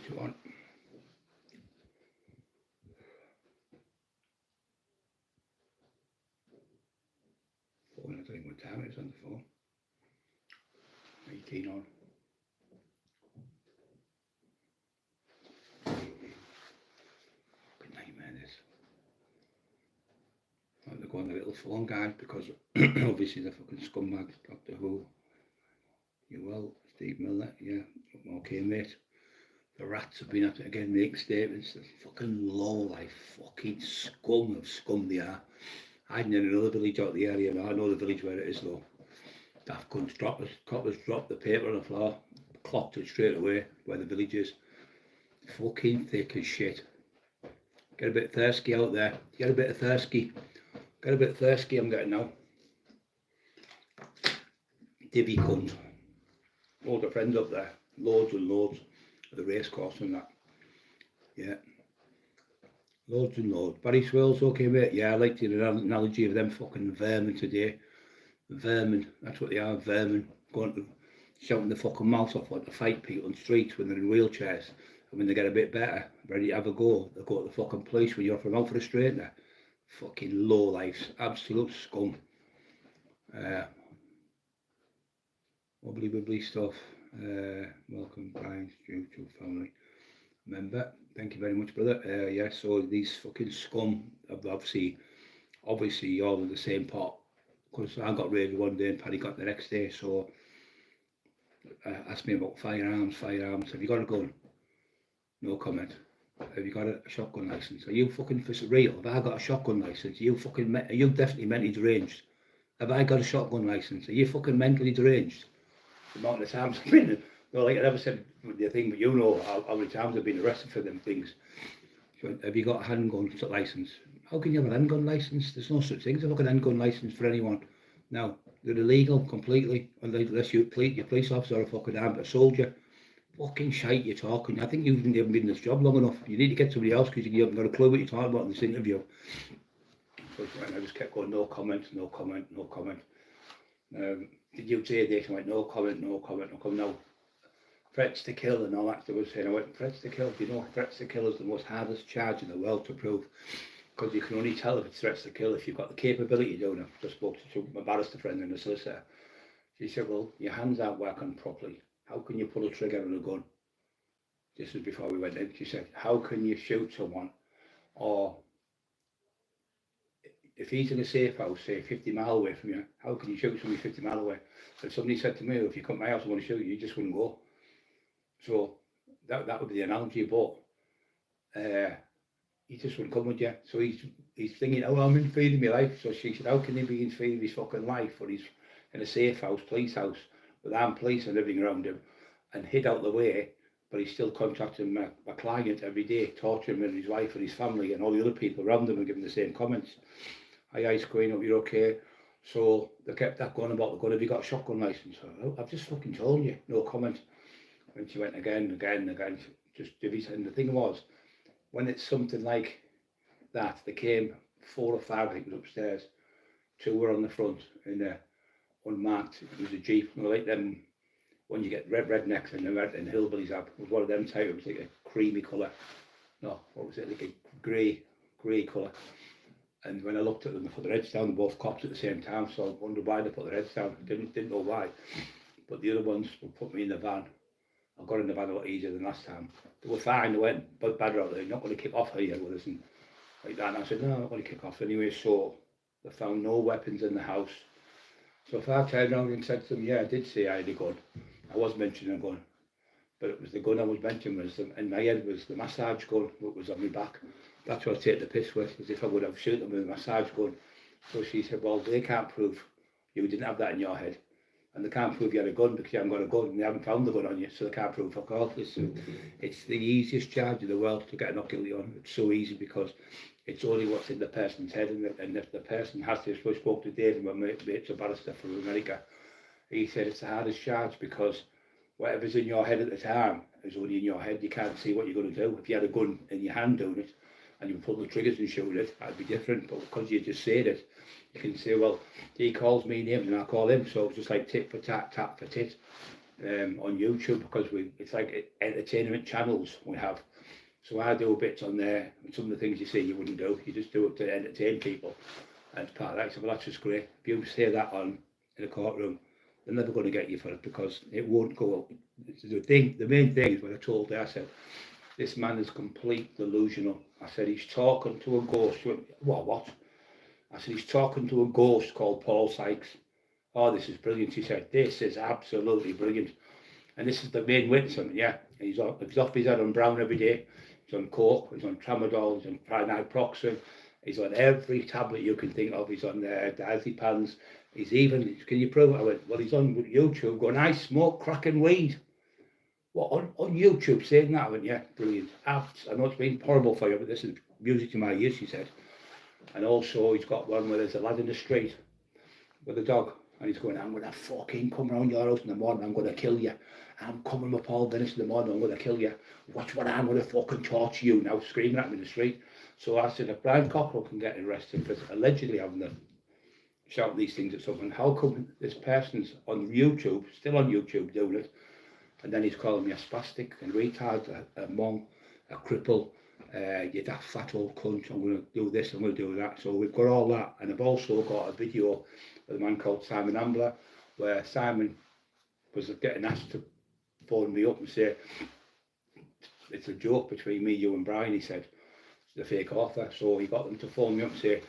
you want? Phone, I don't know what time it is on the phone. 18 on. Fucking nightmare this. Like they're going the little phone guys because obviously the fucking scumbags, Doctor Who. You well, Steve Miller, yeah, okay mate. The rats have been at it again, making statements. The fucking low life, fucking scum of scum they are. Hiding in another village out the area now. I know the village where it is though. Daft cunts coppers dropped the paper on the floor, clocked it straight away where the village is. Fucking thick as shit. Get a bit thirsty out there. Get a bit of thirsty. Get a bit thirsty I'm getting now. Divvy cunt. Loads of friends up there. Loads and loads. The race course and that. Yeah. Loads and loads. Barry Swirls, okay mate. Yeah, I liked the analogy of them fucking vermin today. Vermin, that's what they are, vermin. Going to shouting the fucking mouth off like to fight people on the streets when they're in wheelchairs. And when they get a bit better, ready to have a go, they go to the fucking police when you offer them out for a straightener. Fucking low lives. Absolute scum. Wobbly wibbly stuff. Welcome, Brian's YouTube family member. Thank you very much, brother. Yeah, so these fucking scum have obviously all in the same pot. Because I got raided one day and Paddy got the next day. So asked me about firearms. Have you got a gun? No comment. Have you got a shotgun license? Are you fucking for real? Have I got a shotgun license? Are you definitely mentally deranged? Have I got a shotgun license? Are you fucking mentally deranged? The amount of times I've been, well, like I never said the thing, but you know how many times I've been arrested for them things. So, have you got a handgun license? How can you have a handgun license? There's no such thing as a fucking handgun license for anyone. Now, they're illegal completely, unless your police officer or a fucking armed soldier. Fucking shite you're talking. I think you haven't even been in this job long enough. You need to get somebody else because you haven't got a clue what you're talking about in this interview. So I just kept going, no comment. Did you say this? I went, no comment. No. Threats to kill and all that. They were saying, I went, threats to kill. Do you know threats to kill is the most hardest charge in the world to prove? Because you can only tell if it's threats to kill if you've got the capability of doing it. I just spoke to my barrister friend and a solicitor. She said, well, your hands aren't working properly. How can you pull a trigger on a gun? This was before we went in. She said, how can you shoot someone? Or if he's in a safe house, say 50 miles away from you, how can you shoot somebody 50 miles away? And somebody said to me, if you come to my house and want to shoot you, you just wouldn't go. So that would be the analogy, but he just wouldn't come with you. So he's thinking, oh, I'm in feeding my life. So she said, how can he be in feeding his fucking life when he's in a safe house, police house, with armed police and everything around him, and hid out the way, but he's still contacting my client every day, torturing him and his wife and his family and all the other people around him and giving the same comments. Hi, Ice Queen, hope you're okay. So they kept that going about the gun. Have you got a shotgun license? So, I've just fucking told you, no comment. And she went again, just divvies. And the thing was, when it's something like that, they came 4 or 5, I think, was upstairs. 2 were on the front in a unmarked. It was a Jeep, like them when you get rednecks and hillbillies have. It was one of them type. It was like a creamy colour. No, what was it? Like a grey colour. And when I looked at them, they put their heads down. They're both cops at the same time, so I wondered why they put their heads down. Didn't know why. But the other ones put me in the van. I got in the van a lot easier than last time. They were fine. They went, but better out there. You're not going to kick off here with us and like that. And I said, no, I'm not going to kick off anyway. So they found no weapons in the house. So if I turned around and said to them, yeah, I did say I had a gun. I was mentioning a gun, but it was the gun I was mentioning in my head was the massage gun that was on my back. That's what I take the piss with, as if I would have shot them with a massage gun. So she said, well, they can't prove you didn't have that in your head. And they can't prove you had a gun because you haven't got a gun and they haven't found the gun on you, so they can't prove fuck all. It's the easiest charge in the world to get not guilty on. It's so easy because it's only what's in the person's head, and if the person has to, I spoke to Dave, my mate's a barrister from America. He said it's the hardest charge because whatever's in your head at the time is only in your head. You can't see what you're going to do. If you had a gun in your hand doing it and you pull the triggers and shoot it, that'd be different. But because you just said it, you can say, well, he calls me names and I call him. So it's just like tit for tat, tat for tit. on YouTube, because it's like entertainment channels we have. So I do bits on there, and some of the things you see you wouldn't do. You just do it to entertain people. And it's part of that. So, well, that's just great. If you say that on in a courtroom, they're never going to get you for it, because it won't go up. The main thing is what I told her. I said, this man is complete delusional. I said, he's talking to a ghost. What? I said, he's talking to a ghost called Paul Sykes. Oh, this is brilliant. He said, this is absolutely brilliant. And this is the main witness on it, yeah. He's off his head on brown every day. He's on coke, he's on tramadol, he's on naproxen, he's on every tablet you can think of. He's on diazepams. He's even, can you prove it? I went, well, he's on YouTube going, I smoke crack and weed. What, on YouTube saying that? I went, yeah, brilliant. I know it's been horrible for you, but this is music to my ears, she said. And also he's got one where there's a lad in the street with a dog, and he's going, I'm going to fucking come around your house in the morning, I'm going to kill you. I'm coming with Paul Dennis in the morning, I'm going to kill you. Watch what I'm going to fucking torture you now, screaming at me in the street. So I said, if Brian Cockerill can get arrested for allegedly having to shout these things at someone, how come this person's on YouTube, still on YouTube doing it, and then he's calling me a spastic and retard, a monk, a cripple, you daft fat old cunt, I'm going to do this, I'm going to do that. So we've got all that, and I've also got a video with a man called Simon Ambler, where Simon was getting asked to phone me up and say, it's a joke between me, you and Brian, he said, the fake author. So he got them to phone me up and say,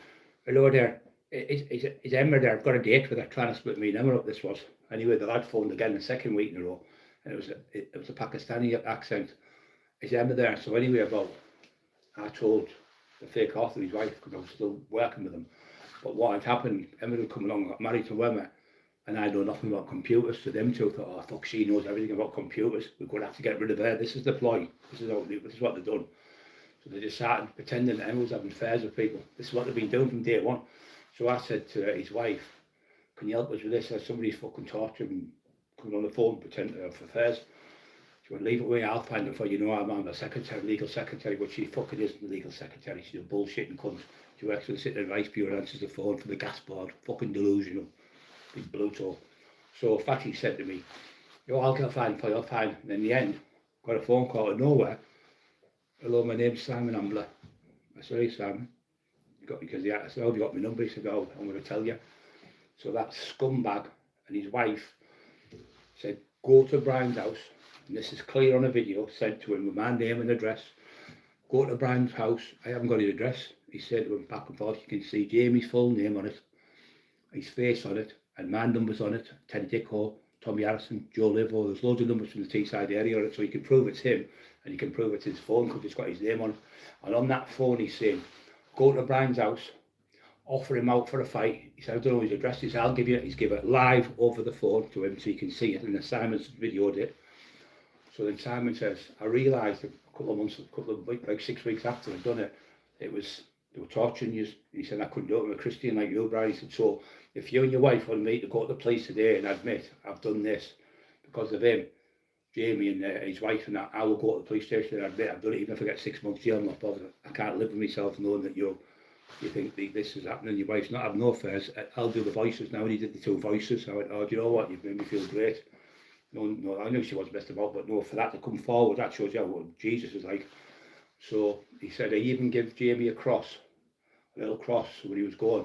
hello there, is Emma there? I've got a date with her, trying to split me and Emma up, this was. Anyway, the lad phoned again the second week in a row, and it was a Pakistani accent. Is Emma there? So anyway, I told the fake author, his wife, because I was still working with him. But what had happened, Emma had come along, got married to Emma, and I know nothing about computers. So them two thought, oh fuck, she knows everything about computers. We're going to have to get rid of her. This is the ploy. This is what they've done. So they just started pretending that Emma was having affairs with people. This is what they've been doing from day one. So I said to his wife, can you help us with this? There's somebody's fucking tortured and coming on the phone pretending to have affairs. She went, leave it with me, I'll find it for you. I'm a secretary, legal secretary, but she fucking isn't a legal secretary. She's a bullshitting cunt. She works for the City Advice Bureau and answers the phone for the gas board. Fucking delusional. Big Bluto. So Fatty said to me, I'll find for you, I'll find. And in the end, got a phone call out of nowhere. Hello, my name's Simon Ambler. I said, hey Simon. Because I said, oh, you got my number? He said, oh, I'm going to tell you. So that scumbag and his wife said, go to Brian's house. And this is clear on a video sent to him with my name and address. Go to Brian's house. I haven't got his address. He said to him back and forth, you can see Jamie's full name on it, his face on it, and my numbers on it, Teddy Dicko, Tommy Harrison, Joe Livo. There's loads of numbers from the Teesside area on it, so you can prove it's him, and you can prove it's his phone because it's got his name on it. And on that phone he's saying, go to Brian's house, offer him out for a fight. He said, I don't know his address. He said, I'll give you it. He's given it live over the phone to him so you can see it, and then Simon's videoed it. So then Simon says, I realised a couple of weeks, like 6 weeks after I'd done it, they were torturing you. He said, I couldn't do it. I'm a Christian like you, Brian. He said, so if you and your wife want me to go to the police today and admit I've done this because of him, Jamie and his wife and that, I will go to the police station and admit I've done it, even if I get 6 months jail. I'm not bothered. I can't live with myself knowing that you think this is happening, your wife's not having no affairs. I'll do the voices now. And he did the 2 voices. I went, oh, do you know what? You've made me feel great. No, I knew she was best about, but no, for that to come forward, that shows you what Jesus is like. So he said, I even give Jamie a little cross where he was going,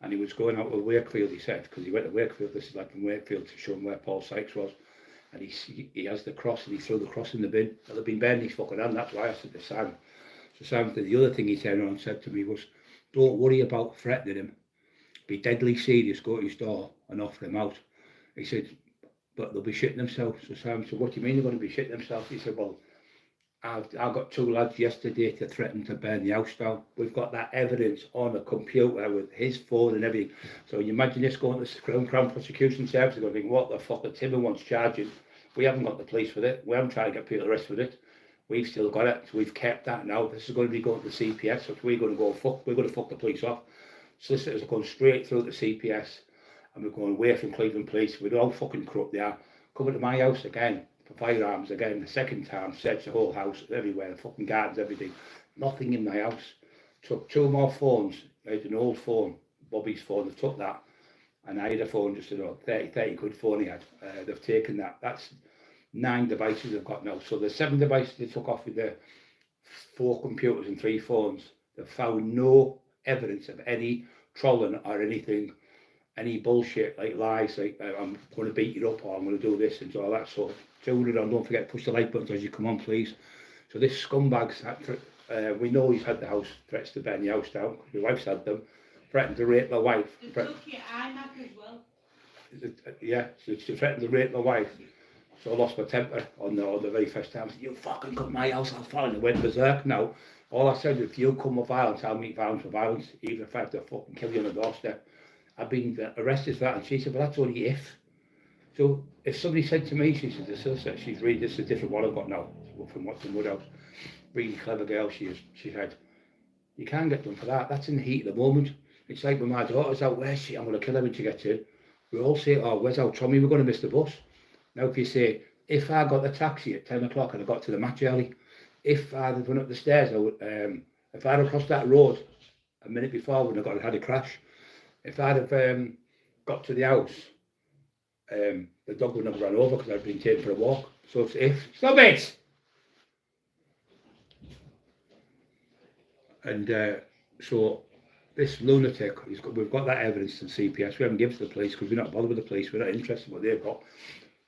and he was going out of Wakefield, he said, because he went to Wakefield. This is like from Wakefield to show him where Paul Sykes was, and he has the cross, and he threw the cross in the bin. Well, they've been bending his fucking hand. That's why I said to Sam. So Sam, the other thing he turned around and said to me was, don't worry about threatening him. Be deadly serious. Go to his door and offer him out. He said, but they'll be shitting themselves. So Sam said, what do you mean they're going to be shitting themselves? He said, well, I got 2 lads yesterday to threaten to burn the house down. We've got that evidence on a computer with his phone and everything. So you imagine this going to the Crown Prosecution Service, they're going to think, what the fuck, the Timber wants charging. We haven't got the police with it. We haven't tried to get people arrested with it. We've still got it. So we've kept that now. This is going to be going to the CPS, so we're going to go fuck. We're going to fuck the police off. Solicitors are going straight through the CPS, and we're going away from Cleveland Police. We're all fucking corrupt they are. Coming to my house again for firearms again, the second time, searched the whole house, everywhere, the fucking gardens, everything. Nothing in my house. Took 2 more phones. I had an old phone, Bobby's phone. They took that, and I had a phone, just a 30 quid phone he had. They've taken that. That's 9 devices they've got now. So the 7 devices they took off with the 4 computers and 3 phones, they found no evidence of any trolling or anything, any bullshit like lies, like I'm going to beat you up or I'm going to do this and all that. So 200 on, don't forget to push the like buttons as you come on, please. So this scumbag's we know he's had the house threats to burn the house down, because my wife's had them, threatened to rape my wife. They took your iMac as well. Yeah, so she threatened to rape my wife. So I lost my temper on the very first time. I said, you fucking come to my house, I'll fall. And I went berserk now. All I said, if you come with violence, I'll meet violence with violence, even if I have to fucking kill you on the doorstep. I've been arrested for that. And she said, well, that's only if. So if somebody said to me, she said, she's reading, this is a different one I've got now, from what's in Woodhouse. Really clever girl she is. She said, you can't get done for that. That's in the heat of the moment. It's like when my daughter's out, where's she? I'm going to kill her when she gets in. We all say, oh, where's our Tommy? We're going to miss the bus. Now, if you say, if I got the taxi at 10 o'clock and I got to the match early, if I'd have run up the stairs, if I'd have crossed that road a minute before, I wouldn't have had a crash. If I'd have got to the house, the dog would have run over because I'd been taken for a walk. So it's if. Stop it! And so this lunatic, we've got that evidence in CPS. We haven't given it to the police because we're not bothered with the police. We're not interested in what they've got.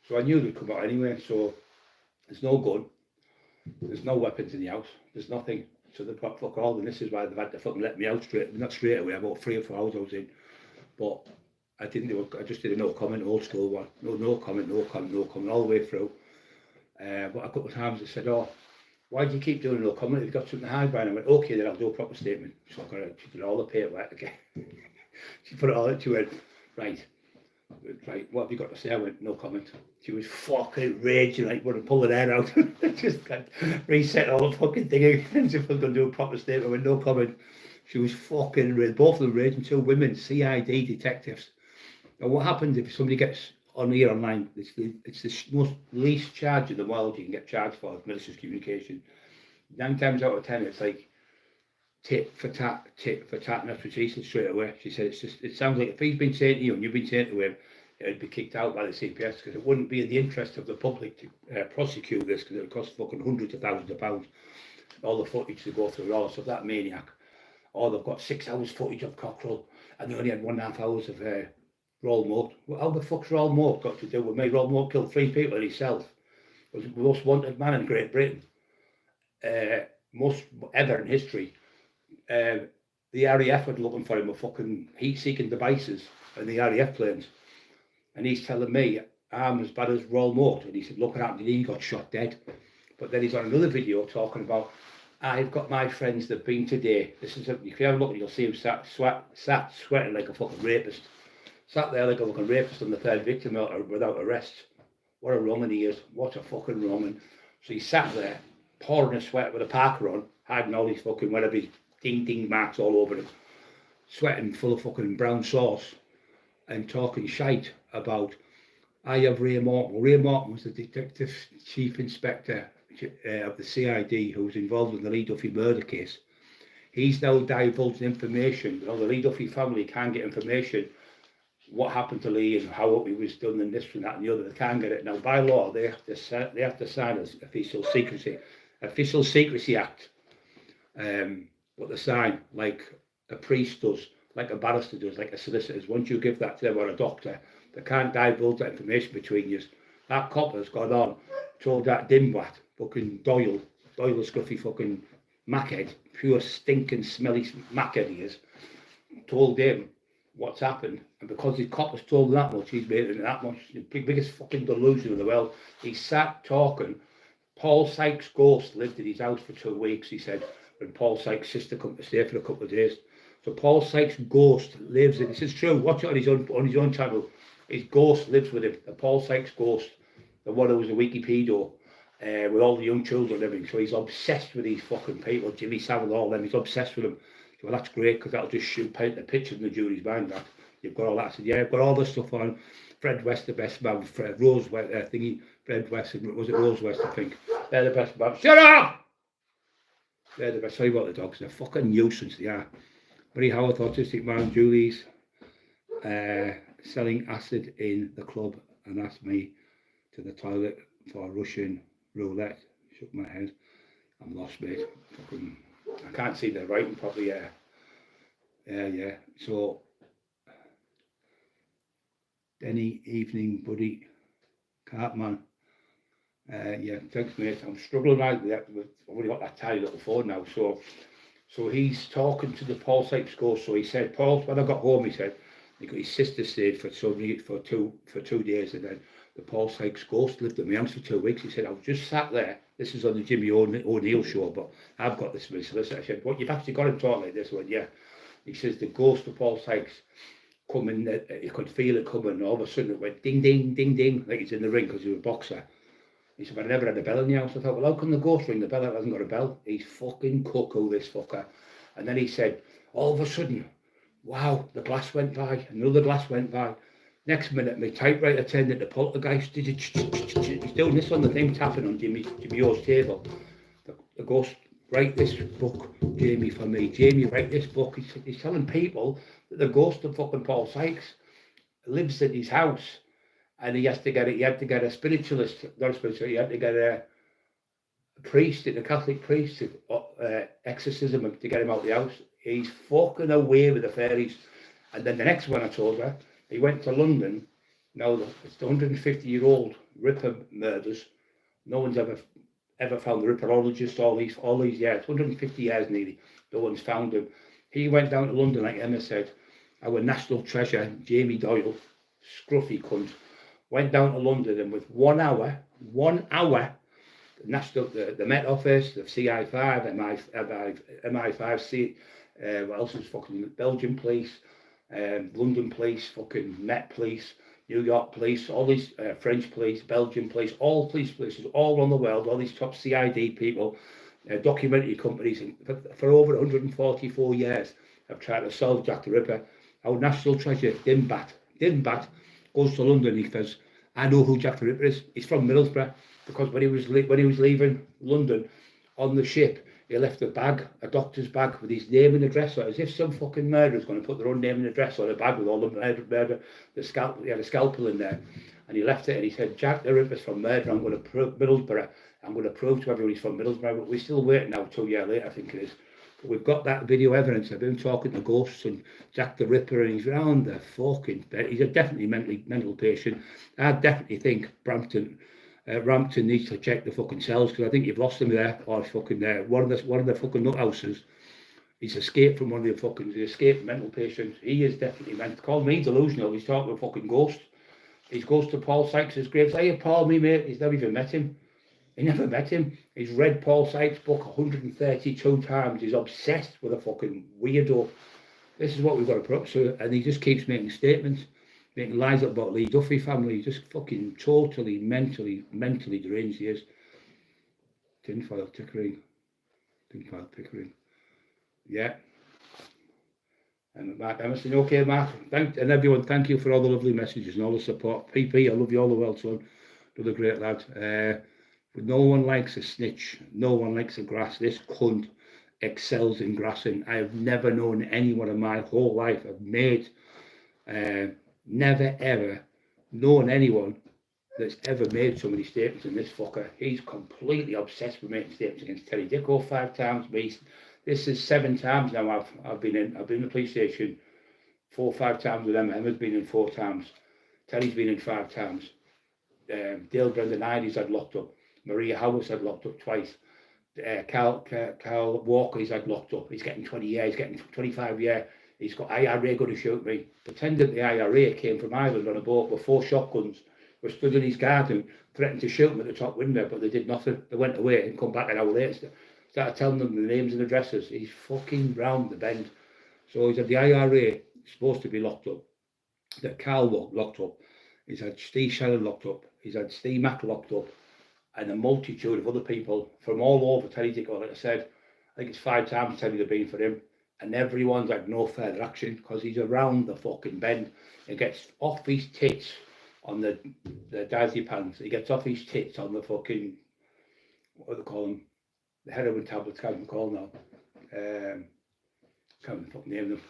So I knew they'd come out anyway. So there's no gun, there's no weapons in the house, there's nothing. So they've got fuck all, and this is why they've had to fucking let me out not straight away, about 3 or 4 hours I was in. But I just did a no comment, old school one. No comment, all the way through. But a couple of times I said, oh, why do you keep doing no comment? You've got something to hide by. And I went, okay, then I'll do a proper statement. So she did all the paperwork again. She put it all into it. Right, what have you got to say? I went, no comment. She was fucking raging, like, want to pull her hair out. Just like, reset all the fucking thing again. She was going to do a proper statement. I went, no comment. She was fucking raging. Both of them raging. 2 women, CID detectives. Now, what happens if somebody gets on here online? It's the most least charge in the world you can get charged for, malicious communication. 9 times out of 10, it's like tit for tat, and that's what she said straight away. She said, it sounds like if he's been saying to you and you've been saying to him, it'd be kicked out by the CPS because it wouldn't be in the interest of the public to prosecute this because it would cost fucking hundreds of thousands of pounds. All the footage to go through, all of that maniac. Or they've got 6 hours footage of Cockerill and they only had 1.5 hours of Roll Moat. Well, how the fuck's Roll Moat got to do with me? Roll Moat killed 3 people himself. He was the most wanted man in Great Britain. Most ever in history. The RAF were looking for him with fucking heat-seeking devices and the RAF planes. And he's telling me, I'm as bad as Roll Moat. And he said, look what happened, he got shot dead. But then he's on another video talking about, I've got my friends that've been today. This is if you have a look, you'll see him sat sweating like a fucking rapist. Sat there like a fucking rapist on the 3rd victim without arrest. What a wrong'un he is. What a fucking wrong'un. So he sat there, pouring a sweat with a parker on, hiding all these fucking whatever ding marks all over him, sweating full of fucking brown sauce, and talking shite about, I have Ray Morton. Ray Morton was the detective chief inspector of the CID who was involved in the Lee Duffy murder case. He's now divulged information. You know, the Lee Duffy family can't get information what happened to Lee and how it was done and this and that and the other. They can't get it. Now, by law, they have to sign an official secrecy act. But they sign like a priest does, like a barrister does, like a solicitor. Once you give that to them or a doctor, they can't divulge that information between you. That cop has gone on, told that dimwat, fucking Doyle the scruffy fucking mackhead, pure stinking smelly mackhead he is, told him what's happened, and because the cop has told him that much, he's made it that much, the biggest fucking delusion in the world. He sat talking. Paul Sykes' ghost lived in his house for 2 weeks, he said, when Paul Sykes' sister come to stay for a couple of days. So Paul Sykes' ghost lives in, this is true, watch it on his own channel, his ghost lives with him, the Paul Sykes ghost, the one who was a Wikipedia, with all the young children and everything. So he's obsessed with these fucking people, Jimmy Savile, all them, he's obsessed with them. So, well, that's great, because that'll just paint the picture in the jury's mind that you've got all that. I said, yeah, I've got all this stuff on. Fred West, the best man, Fred West, was it Rose West, I think. They're the best man. Shut up! They're the best. Sorry about the dogs, they're fucking nuisance, they are. Barry Howard, autistic man, Julie's selling acid in the club and asked me to the toilet for Russian roulette. Shook my head. I'm lost, mate. Fucking, I can't see the writing properly. Yeah. So, any evening, buddy, Cartman. Yeah, thanks, mate. I'm struggling right with that. I've only got that tiny little phone now. So he's talking to the Paul Sykes ghost. So he said, Paul, when I got home, he said, his sister stayed for 2 days, and then the Paul Sykes ghost lived at my house for 2 weeks. He said, I was just sat there. This is on the Jimmy O'Neill show, but I've got this with solicitor. I said, what, you've actually got him talking like this? I went, yeah. He says, the ghost of Paul Sykes coming, you could feel it coming, and all of a sudden it went ding, ding, ding, ding, like he's in the ring because he was a boxer. He said, but I never had a bell in the house. I thought, well, how can the ghost ring the bell? It hasn't got a bell. He's fucking cuckoo, this fucker. And then he said, all of a sudden, wow, the glass went by, another glass went by. Next minute, my typewriter turned into poltergeist. He's doing this on the thing, tapping on Jimmy O's table. The ghost, write this book, Jamie, for me. Jamie, write this book. He's telling people that the ghost of fucking Paul Sykes lives in his house. And he had to get a spiritualist, not a spiritualist, he had to get a priest, a Catholic priest, exorcism to get him out of the house. He's fucking away with the fairies. And then the next one I told her, he went to London. Now it's the 150-year-old Ripper murders. No one's ever found the Ripperologist all these years, 150 years nearly. No one's found him. He went down to London, like Emma said. Our national treasure, Jamie Doyle, scruffy cunt, went down to London, and with 1 hour, the Met Office, the CI5, MI5, what else was fucking Belgian police, London police, fucking Met police, New York police, all these French police, Belgian police, all police places all around the world, all these top CID people, documentary companies, for over 144 years have tried to solve Jack the Ripper. Our national treasure, Dinbat, goes to London. He says, I know who Jack the Ripper is. He's from Middlesbrough, because when he was leaving London on the ship, he left a doctor's bag with his name and address on it, as if some fucking murderer's going to put their own name and address on a bag with all the murder, he had a scalpel in there, and he left it, and he said, Jack the Ripper's from Murder. I'm going to prove Middlesbrough. I'm going to prove to everyone he's from Middlesbrough. But we're still waiting now, 2 years later, I think it is. But we've got that video evidence of him talking to ghosts and Jack the Ripper, and he's round the fucking bed. He's a definitely mental patient. I definitely think Rampton needs to check the fucking cells, because I think you've lost him there, or fucking one of the fucking nut houses. He's escaped from one of the fucking mental patients. He is definitely mental. Call me delusional. He's talking to a fucking ghost. He goes to Paul Sykes' grave. Hey, Paul, me mate. He's never even met him. He never met him. He's read Paul Sykes' book 132 times. He's obsessed with a fucking weirdo. This is what we've got to put up to. And he just keeps making statements, making lies up about Lee Duffy family. He's just fucking totally mentally deranged he is. Tinfoil Pickering. Yeah. And Mark Emerson, okay, Mark. And everyone, thank you for all the lovely messages and all the support. PP, I love you all the world, son. Another great lad. But no one likes a snitch. No one likes a grass. This cunt excels in grassing. I have never known anyone in my whole life. I've made, never ever known anyone that's ever made so many statements in this fucker. He's completely obsessed with making statements against Terry Dicko 5 times. This is 7 times now I've been in the police station 4 or 5 times with Emma. Emma's been in 4 times. Terry's been in 5 times. Dale Brendan Ides had locked up. Maria Howes had locked up twice. Carl Walker, he's had locked up. He's getting 20 years, he's getting 25 years. He's got IRA going to shoot me. Pretending the IRA came from Ireland on a boat with 4 shotguns, were stood in his garden, threatened to shoot him at the top window, but they did nothing. They went away and come back an hour later. Started telling them the names and addresses. He's fucking round the bend. So he's had the IRA supposed to be locked up. That Carl locked up. He's had Steve Shannon locked up. He's had Steve Mack locked up. And a multitude of other people from all over Terry Dicko. Like I said, I think it's 5 times Terry they've been for him. And everyone's had no further action because he's around the fucking bend. He gets off his tits on the diazepams. He gets off his tits on the fucking, what do they call them? The heroin tablets, can't even call now. Can't fucking name them.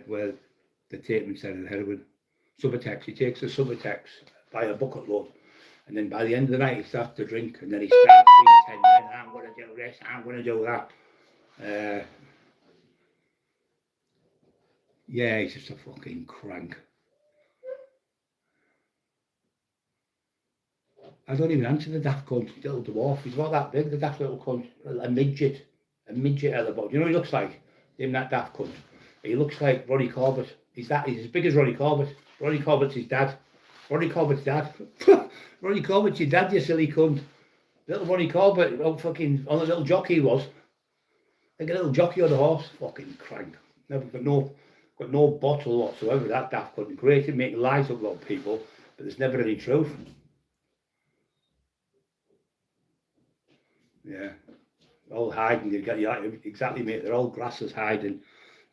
Where the treatment side of the heroin. Subutex. He takes the Subutex by a bucket load. And then by the end of the night, he starts to drink, and then he starts being 10 men. I'm going to do this, I'm going to do that. Yeah, he's just a fucking crank. I don't even answer the daft cunt, little dwarf. He's not that big, the daft little cunt. A midget at the bottom. You know what he looks like? Him, that daft cunt. He looks like Ronnie Corbett. He's as big as Ronnie Corbett. Ronnie Corbett's his dad. Ronnie Corbett's dad. Ronnie Corbett's your dad, you silly cunt. Little Ronnie Corbett, fucking on a little jockey he was. Like a little jockey on a horse. Fucking crank. Never got no bottle whatsoever, that daft cunt. Great at making lies up about people, but there's never any truth. Yeah. All hiding, exactly, mate. They're all grasses hiding.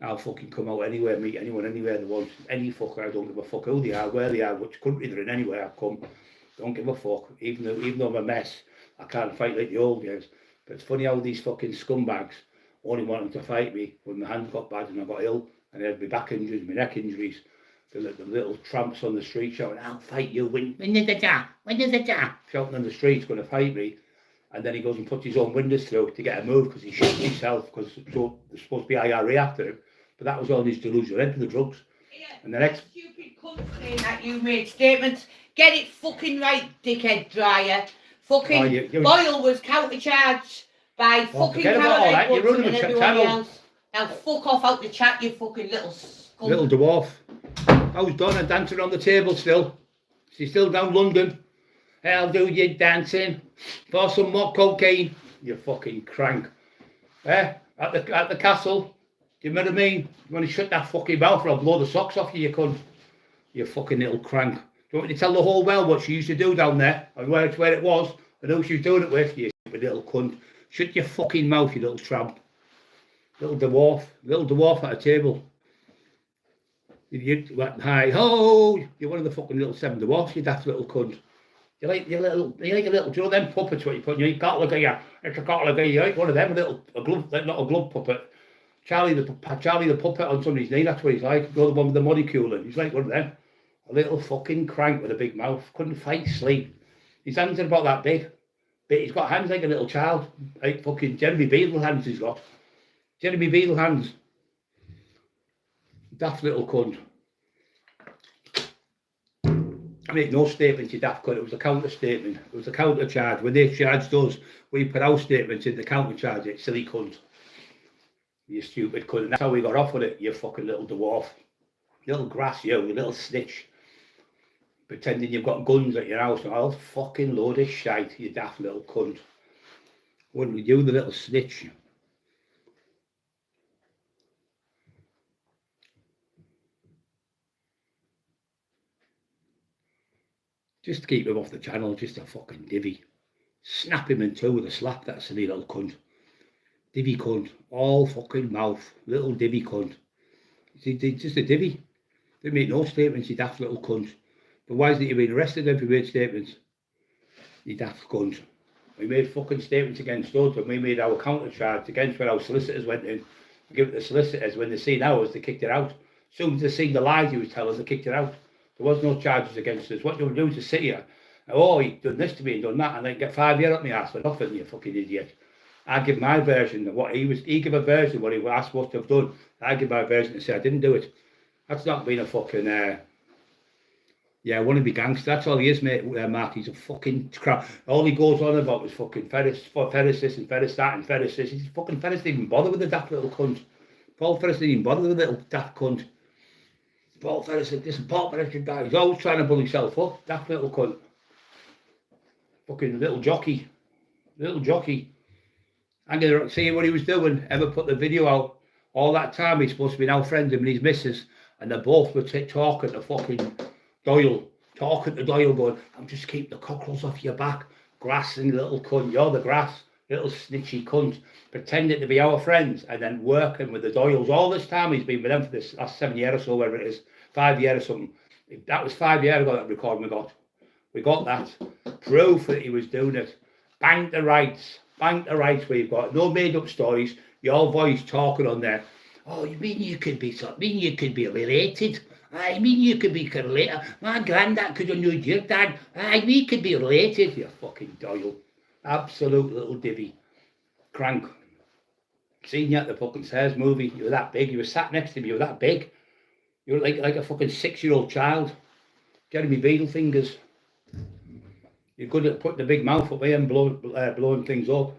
I'll fucking come out anywhere, meet anyone anywhere they want. Any fucker, I don't give a fuck who they are, where they are, which country they're in, anywhere I come. Don't give a fuck. Even though I'm a mess, I can't fight like the old days. But it's funny how these fucking scumbags only wanted to fight me when my hand got bad and I got ill and I had my back injuries, my neck injuries. The little tramps on the street shouting, I'll fight you, when is the da? When is the da? Shouting on the street, going to fight me. And then he goes and puts his own windows through to get a move because he shot himself because there's supposed to be IRA after him. But that was all his delusion. Went for the drugs. Yeah, and the next stupid cunt saying that you made statements. Get it fucking right, dickhead Dryer. Fucking Boyle was countercharged by fucking Caroline Hudson and everybody else. Now fuck off out the chat, you fucking little scum. Little dwarf. How's Donna dancing on the table still? She's still down London. I'll do your dancing for some more cocaine. You fucking crank. At the castle. Do you know what I mean? You want to shut that fucking mouth or I'll blow the socks off you, you cunt. You fucking little crank. Do you want me to tell the whole world what she used to do down there and where it was and who she was doing it with? You stupid little cunt. Shut your fucking mouth, you little tramp. Little dwarf at a table. Hi ho! You're one of the fucking little 7 dwarfs, you daft little cunt. You like a little, do you know them puppets what you put in your cartilage? It's a cartilage, you like one of them, a glove, not a glove puppet. Charlie the puppet on somebody's knee, that's what he's like. The other one with the molecule in. He's like one of them. A little fucking crank with a big mouth. Couldn't fight sleep. His hands are about that big. But he's got hands like a little child. Like fucking Jeremy Beadle hands he's got. Jeremy Beadle hands. Daft little cunt. I make no statements, you daft cunt. It was a counter statement. It was a counter charge. When they charged us, we put our statements in the counter charge it. Silly cunt. You stupid cunt. And that's how we got off with it, you fucking little dwarf. Little grass, you little snitch. Pretending you've got guns at your house and all fucking load of shite, you daft little cunt. Wouldn't we do, the little snitch? Just to keep him off the channel, just a fucking divvy. Snap him in two with a slap, that silly little cunt. Divvy cunt, all fucking mouth, little divvy cunt. Just a divvy. Didn't make no statements, you daft little cunt. But why isn't he being arrested if he made statements? You daft cunt. We made fucking statements against us and we made our counter charge against when our solicitors went in. We give it to the solicitors, when they seen ours, they kicked it out. As soon as they seen the lies he was telling us, they kicked it out. There was no charges against us. What they were doing to sit here, oh, he done this to me and done that, and then get 5 years up my ass for nothing, you fucking idiot. I give my version of what he gave a version of what he was asked what to have done. I give my version and say I didn't do it. That's not being a fucking wannabe gangster. That's all he is, mate. Mark, he's a fucking crap. All he goes on about is fucking Ferris this and Ferris that and Ferris this. He's fucking Ferris didn't even bother with the daft little cunt. Paul Ferris didn't even bother with the little daft cunt. Paul Ferris said this and Paul Ferris should die. He's always trying to pull himself up. Daft little cunt. Fucking little jockey. Little jockey. I'm going to see what he was doing. Ever put the video out. All that time he's supposed to be now friends him and his missus. And they both were talking to fucking Doyle. Talking to Doyle going, I'm just keep the cockerels off your back. Grass and little cunt. You're the grass. Little snitchy cunt. Pretending to be our friends. And then working with the Doyles. All this time he's been with them for this last 7 years or so, whatever it is. 5 years or something. That was 5 years ago that recording we got. We got that. Proof that he was doing it. Bank the rights. Bank the rights we've got. No made up stories. Your voice talking on there. Oh, you mean you could be related? I mean, you could be related. My granddad could have known your dad. Aye, we could be related. You fucking Doyle. Absolute little divvy. Crank. Seen you at the fucking Stairs movie. You were that big. You were sat next to me. You were that big. You were like a fucking 6-year-old child. Jeremy Beadle fingers. You're good at putting the big mouth up here and blowing things up.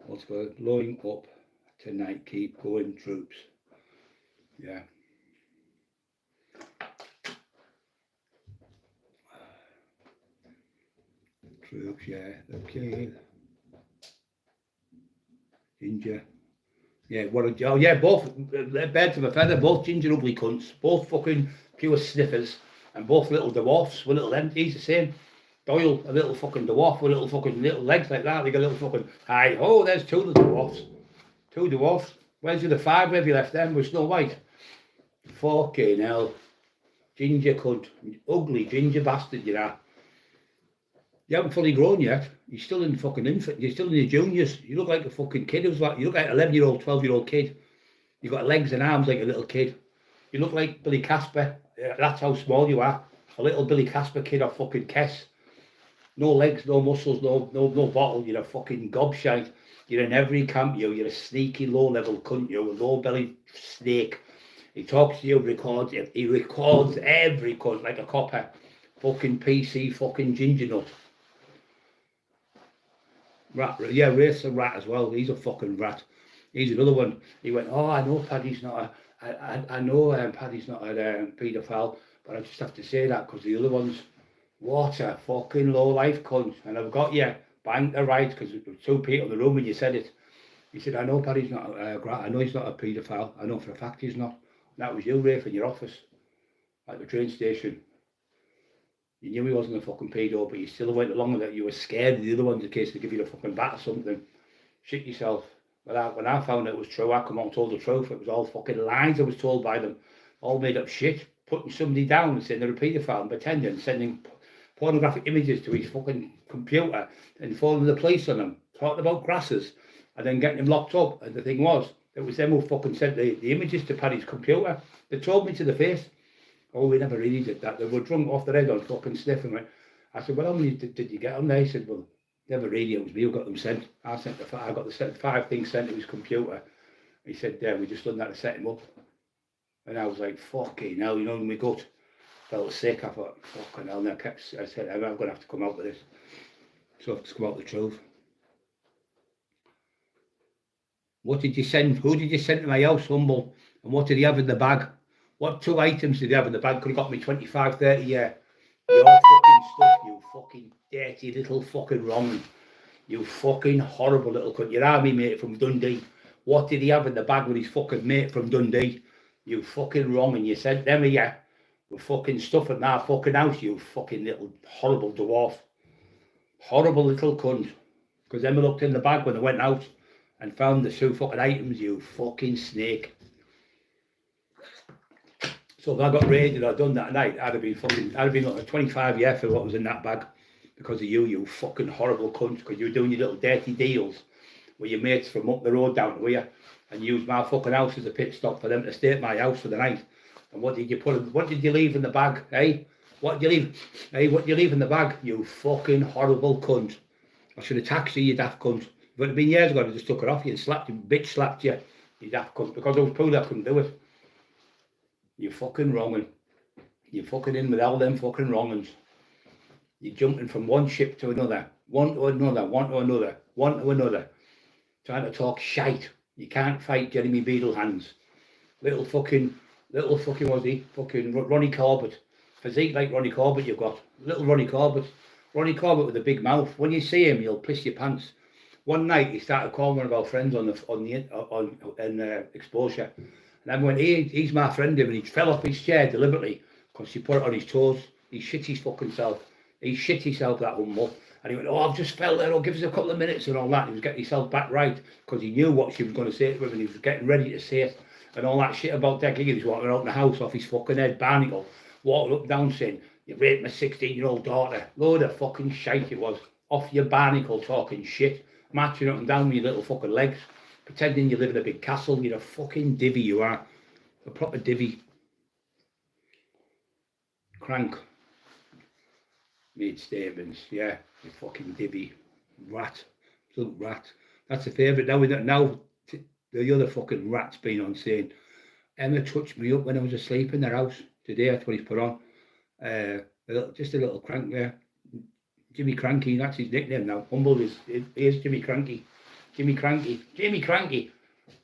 What's good? Blowing up tonight. Keep going, troops. Yeah. Troops, yeah. Okay. Ginger. Yeah, what a oh yeah, both birds of a feather, both ginger ugly cunts, both fucking pure sniffers, and both little dwarfs with little empties, the same. Doyle, a little fucking dwarf with little legs like that. They got a little fucking hi oh, there's two little dwarfs. Two dwarfs. Where's the other five? Where have you left them? With Snow White. Fucking hell. Ginger cunt. Ugly ginger bastard, you know. You haven't fully grown yet. You're still in fucking infant. You're still in your juniors. You look like a fucking kid. You look like an 11-year-old, 12-year-old kid. You've got legs and arms like a little kid. You look like Billy Casper. That's how small you are. A little Billy Casper kid off fucking Kess. No legs, no muscles, no bottle. You're a fucking gobshite. You're in every camp, you're a sneaky low-level cunt, you're a low-bellied snake. He talks to you, he records every cunt like a copper. Fucking PC, fucking ginger nut. Rat, yeah, Race a rat as well. He's a fucking rat. He's another one. He went, oh, I know Paddy's not I know Paddy's not a paedophile, but I just have to say that because the other ones, what a fucking low-life cunt. And I've got you banged the right because there were two people in the room when you said it. He said, I know Paddy's not I know he's not a paedophile. I know for a fact he's not. And that was you, Rafe, in your office at the train station. You knew he wasn't a fucking pedo, but you still went along with it. You were scared of the other ones in case they give you a fucking bat or something. Shit yourself. But when I found out it was true, I come on and told the truth. It was all fucking lies I was told by them. All made up shit. Putting somebody down and saying they're a paedophile and pretending, sending pornographic images to his fucking computer and phoning the police on him. Talking about grasses and then getting him locked up. And the thing was, it was them who fucking sent the images to Paddy's computer. They told me to the face. Oh, we never really did that. They were drunk off their head on fucking sniffing it. I said, well, how many did you get on there? He said, well, never really. It was me who got them sent. I got the 5 things sent to his computer. He said, yeah, we just done that to set him up. And I was like, fucking hell, you know, in my gut. Felt sick. I thought, fucking hell. And I said, I'm going to have to come out with this. So I have to come out with the truth. What did you send? Who did you send to my house, Humble? And what did he have in the bag? What 2 items did he have in the bag? Could have got me 25, 30, yeah. Your fucking stuff, you fucking dirty little fucking wrong. You fucking horrible little cunt. Your army mate from Dundee. What did he have in the bag with his fucking mate from Dundee? You fucking wrong. And you sent them here with fucking stuff in our fucking house, you fucking little horrible dwarf. Horrible little cunt. Because Emma looked in the bag when they went out and found the 2 fucking items, you fucking snake. So if I got raided or done that night, I'd have been like 25 years for what was in that bag because of you fucking horrible cunt, because you were doing your little dirty deals with your mates from up the road down to here and used my fucking house as a pit stop for them to stay at my house for the night. And what did you leave in the bag, eh? What did you leave? Hey, what did you leave in the bag, you fucking horrible cunt? I should have taxed you daft cunt. If it had been years ago, I just took it off you and slapped you, bitch slapped you daft cunt, because I was poor, I couldn't do it. You fucking wronging. You're fucking in with all them fucking wrongings. You're jumping from one ship to another, one to another, trying to talk shite. You can't fight Jeremy Beadle hands. Little fucking was he? Fucking Ronnie Corbett. Physique like Ronnie Corbett you've got. Little Ronnie Corbett. Ronnie Corbett with a big mouth. When you see him, you'll piss your pants. One night he started calling one of our friends on exposure. And I went, he's my friend, and he fell off his chair deliberately because he put it on his toes. He shit his fucking self. He shit himself, that Humble. And he went, oh, I've just fell there, oh, give us a couple of minutes and all that. And he was getting himself back right because he knew what she was going to say to him and he was getting ready to say it. And all that shit about Deck Higgins walking out in the house off his fucking head, Barnacle, walking up and down saying, you raped my 16-year-old daughter. Load of fucking shite it was. Off your Barnacle talking shit, marching up and down with your little fucking legs. pretending you live in a big castle. You're a fucking divvy, you are. A proper divvy. Crank. Made statements, yeah. You fucking divvy. Rat. Little rat. That's a favourite. Now the other fucking rat's been on saying, Emma touched me up when I was asleep in their house today. That's what he's put on. Just a little crank there. Jimmy Cranky, that's his nickname now. Humble is Jimmy Cranky. Jimmy Cranky. Jimmy Cranky.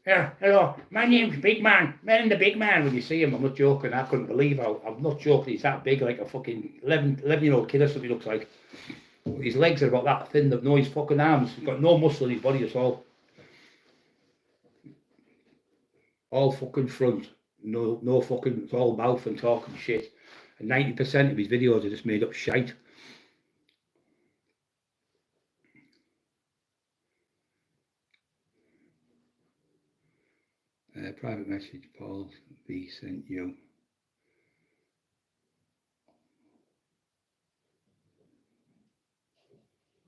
Yeah, hello, my name's Big Man. Man the Big Man. When you see him, I'm not joking. I couldn't believe how, I'm not joking. He's that big, like a fucking 11-year-old kid or something he looks like. His legs are about that thin, no his fucking arms. He's got no muscle in his body at all. All fucking front. No fucking, it's all mouth and talking shit. And 90% of his videos are just made up shite. Private message, Paul B sent you.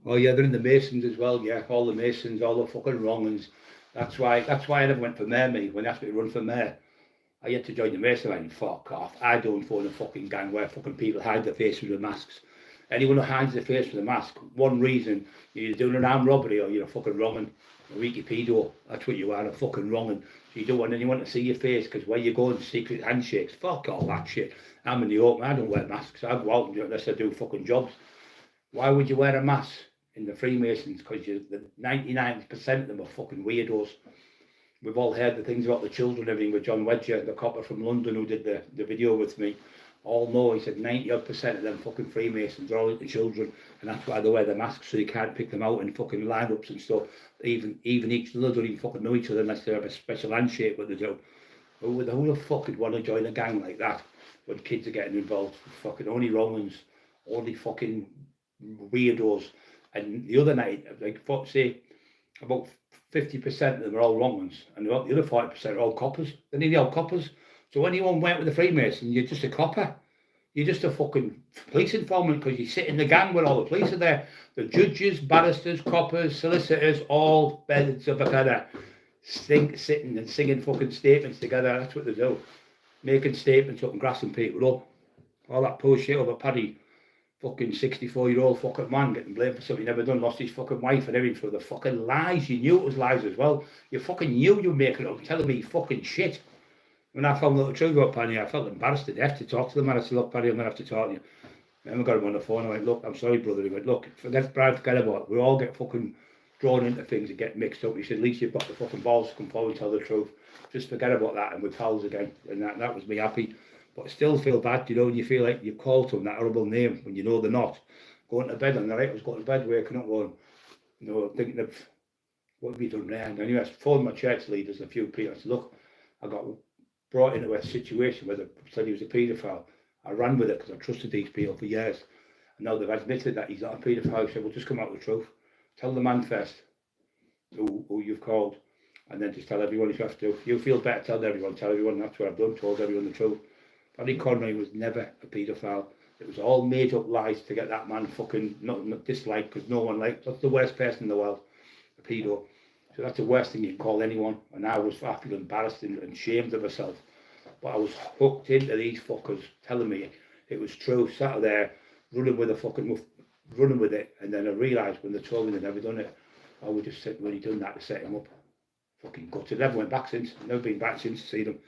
Oh yeah, they're in the Masons as well. Yeah, all the Masons, all the fucking wrong uns. That's why I never went for mayor. Me when they asked me to run for mayor, I had to join the Mason line. Fuck off! I don't phone a fucking gang where fucking people hide their face with the masks. Anyone who hides their face with a mask, one reason, you're either doing an armed robbery or you're a fucking wrong'un, a weaky pedo. That's what you are, a fucking wrong'un. So you don't want anyone to see your face because where you going, secret handshakes, fuck all that shit. I'm in the open, I don't wear masks. I go out unless I do fucking jobs. Why would you wear a mask in the Freemasons? Because the 99% of them are fucking weirdos. We've all heard the things about the children, everything with John Wedger, the copper from London who did the video with me. All know, he said 90% of them fucking Freemasons are all into children, and that's why they wear the masks so you can't pick them out in fucking lineups and stuff. Even each other don't even fucking know each other unless they have a special handshake, but they do. Who the fuck would want to join a gang like that when kids are getting involved? Fucking only Romans, only fucking weirdos. And the other night, like say about 50% of them are all Romans, and the other 40% are all coppers. They're nearly all coppers. So anyone went with the Freemason, you're just a copper. You're just a fucking police informant because you sit in the gang where all the police are there. The judges, barristers, coppers, solicitors, all beds of a feather, sitting and singing fucking statements together. That's what they do. Making statements up and grassing people up. All that poor shit over Paddy, fucking 64-year-old fucking man getting blamed for something he never done, lost his fucking wife and everything for the fucking lies. You knew it was lies as well. You fucking knew you were making it up, telling me fucking shit. When I found out the truth about Paddy, I felt embarrassed to death to talk to the man. I said, look, Paddy, I'm going to have to talk to you. Then I got him on the phone. I went, look, I'm sorry, brother. He went, look, forget about it. We all get fucking drawn into things and get mixed up. He said, at least you've got the fucking balls to come forward and tell the truth. Just forget about that and we're pals again. And that was me happy. But I still feel bad, you know, when you feel like you've called to them that horrible name when you know they're not. Going to bed on the night, I was going to bed, waking up going, you know, thinking of what have you done there? And anyway, I phoned my church leaders, a few people. I said, look, I got brought into a situation where they said he was a paedophile. I ran with it because I trusted these people for years. And now they've admitted that he's not a paedophile. I said, well, just come out with the truth. Tell the man first who you've called. And then just tell everyone if you have to. If you feel better, tell everyone. That's what I've done, told everyone the truth. Paddy Conroy was never a paedophile. It was all made up lies to get that man fucking not disliked because no one liked. That's the worst person in the world, a pedo. So that's the worst thing you can call anyone. And I was feeling embarrassed and ashamed of myself. But I was hooked into these fuckers telling me it was true. Sat there running with it. And then I realised when they told me they'd never done it, I would just said when he done that to set him up. Fucking gutted. Never went back since. Never been back since to see them.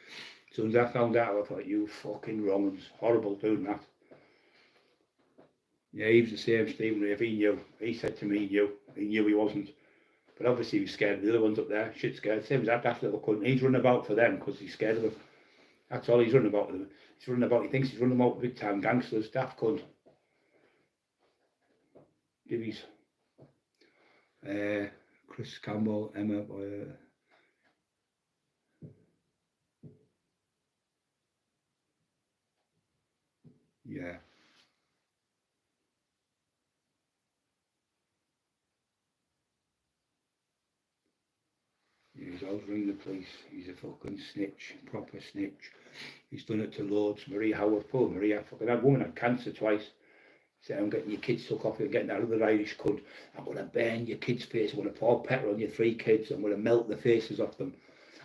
As soon as I found out, I thought, you fucking wrong ones. Horrible doing that. Yeah, he was the same, Stephen. If he knew, he said to me, he knew he wasn't. But obviously he was scared of the other ones up there, shit scared. Same as that daft little cunt. He's running about for them because he's scared of them. That's all he's running about with them. He's running about, he thinks he's running about big time gangsters, daft cunt. Divvies. Chris Campbell, Emma, yeah. He's always ringing the police. He's a fucking snitch, proper snitch. He's done it to loads. Maria Howard, poor Maria, fucking that woman had cancer twice. Say, I'm getting your kids took off you, getting that other Irish cunt. I'm going to burn your kids' face. I'm going to pour pepper on your 3 kids. I'm going to melt the faces off them.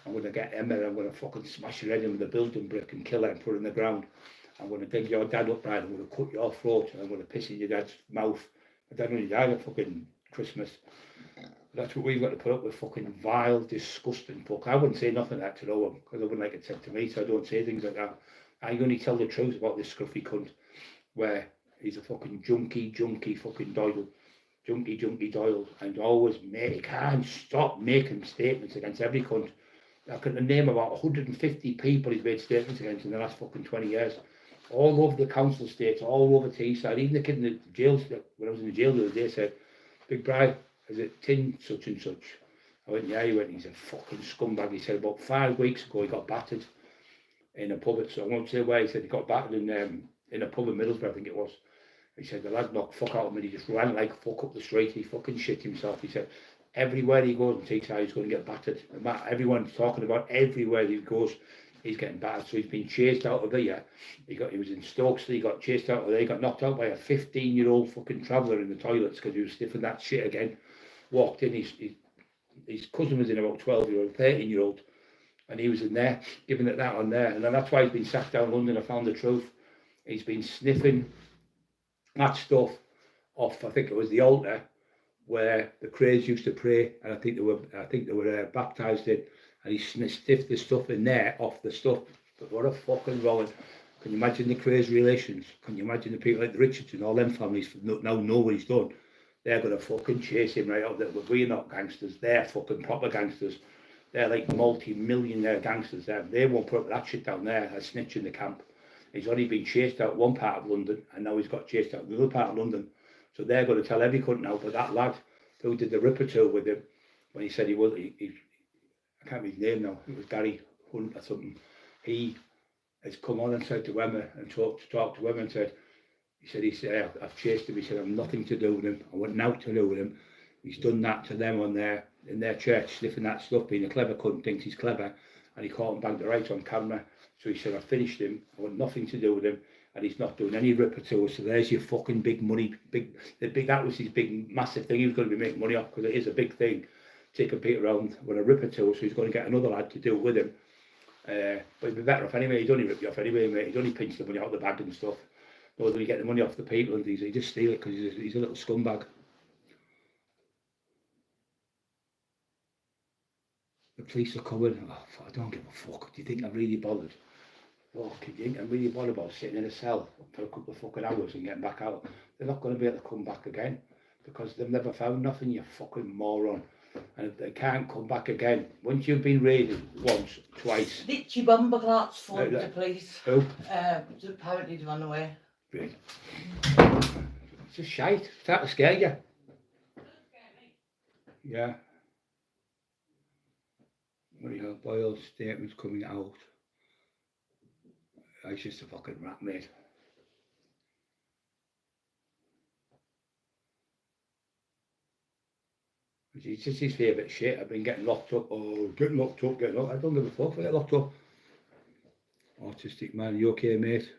I'm going to get Emma. I'm going to fucking smash your head in with a building brick and kill her and put her in the ground. I'm going to dig your dad upright. I'm going to cut your throat and I'm going to piss in your dad's mouth. My dad only died at fucking Christmas. That's what we've got to put up with, fucking vile, disgusting fuck. I wouldn't say nothing like that to no one because I wouldn't like it said to me, so I don't say things like that. I only tell the truth about this scruffy cunt where he's a fucking junkie fucking Doyle. Junkie Doyle. And always, mate, he can't stop making statements against every cunt. I can name about 150 people he's made statements against in the last fucking 20 years. All over the council estates, all over Teesside. Even the kid in the jail, when I was in the jail the other day, said, Big Bri, is it tin such and such? I went, yeah, he went, he's a fucking scumbag. He said about 5 weeks ago he got battered in a pub. So I won't say where. He said he got battered in a pub in Middlesbrough, I think it was. He said the lad knocked fuck out of him and he just ran like fuck up the street. He fucking shit himself. He said everywhere he goes in Teesside he's going to get battered. Everyone's talking about everywhere he goes he's getting battered. So he's been chased out of here. He was in Stokesley, he got chased out of there. He got knocked out by a 15-year-old fucking traveller in the toilets because he was sniffing that shit again. Walked in, his cousin was in, about 12-year-old, 13-year-old, and he was in there, giving it that on there. And then that's why he's been sacked down London. I found the truth. He's been sniffing that stuff off, I think it was the altar where the Crays used to pray, and I think they were baptised in, and he sniffed the stuff in there off the stuff. But what a fucking rolling. Can you imagine the Crays relations? Can you imagine the people like the Richardson, all them families now know what he's done? They're going to fucking chase him right out there. We're not gangsters, they're fucking proper gangsters. They're like multi-millionaire gangsters. They won't put up that shit down there, a snitch in the camp. He's only been chased out one part of London, and now he's got chased out the other part of London. So they're going to tell every cunt now, but that lad who did the Ripper tour with him, when he said he was, I can't remember his name now, it was Gary Hunt or something, he has come on and said to Emma and talked to Emma and said, he said, I've chased him. He said, I've nothing to do with him. I want nothing to do with him. He's done that to them in their church, sniffing that stuff, being a clever cunt, thinks he's clever, and he caught him back the right on camera. So he said, I finished him. I want nothing to do with him, and he's not doing any Ripper tours. So there's your fucking big money, that was his big, massive thing. He was going to be making money off because it is a big thing, taking people around with a Ripper tour. So he's going to get another lad to do it with him. But he'd be better off anyway. He'd only rip you off anyway, mate. He'd only pinch the money out of the bag and stuff. Or do he get the money off the people and things? He just steal it because he's a little scumbag. The police are coming. Oh, I don't give a fuck. Do you think I'm really bothered? Oh, do you think I'm really bothered about sitting in a cell for a couple of fucking hours and getting back out? They're not going to be able to come back again because they've never found nothing, you fucking moron. And they can't come back again. Once you've been raided once, twice. Litchi Bomberclarts phoned the police. Who? Apparently they ran away. Great. It's just shite. It's that to scare you. Yeah. What do you have? Boyle's statements coming out. It's just a fucking rat, mate. It's just his favourite shit. I've been getting locked up. Oh, getting locked up. I don't give a fuck if I get locked up. Autistic man, you okay, mate?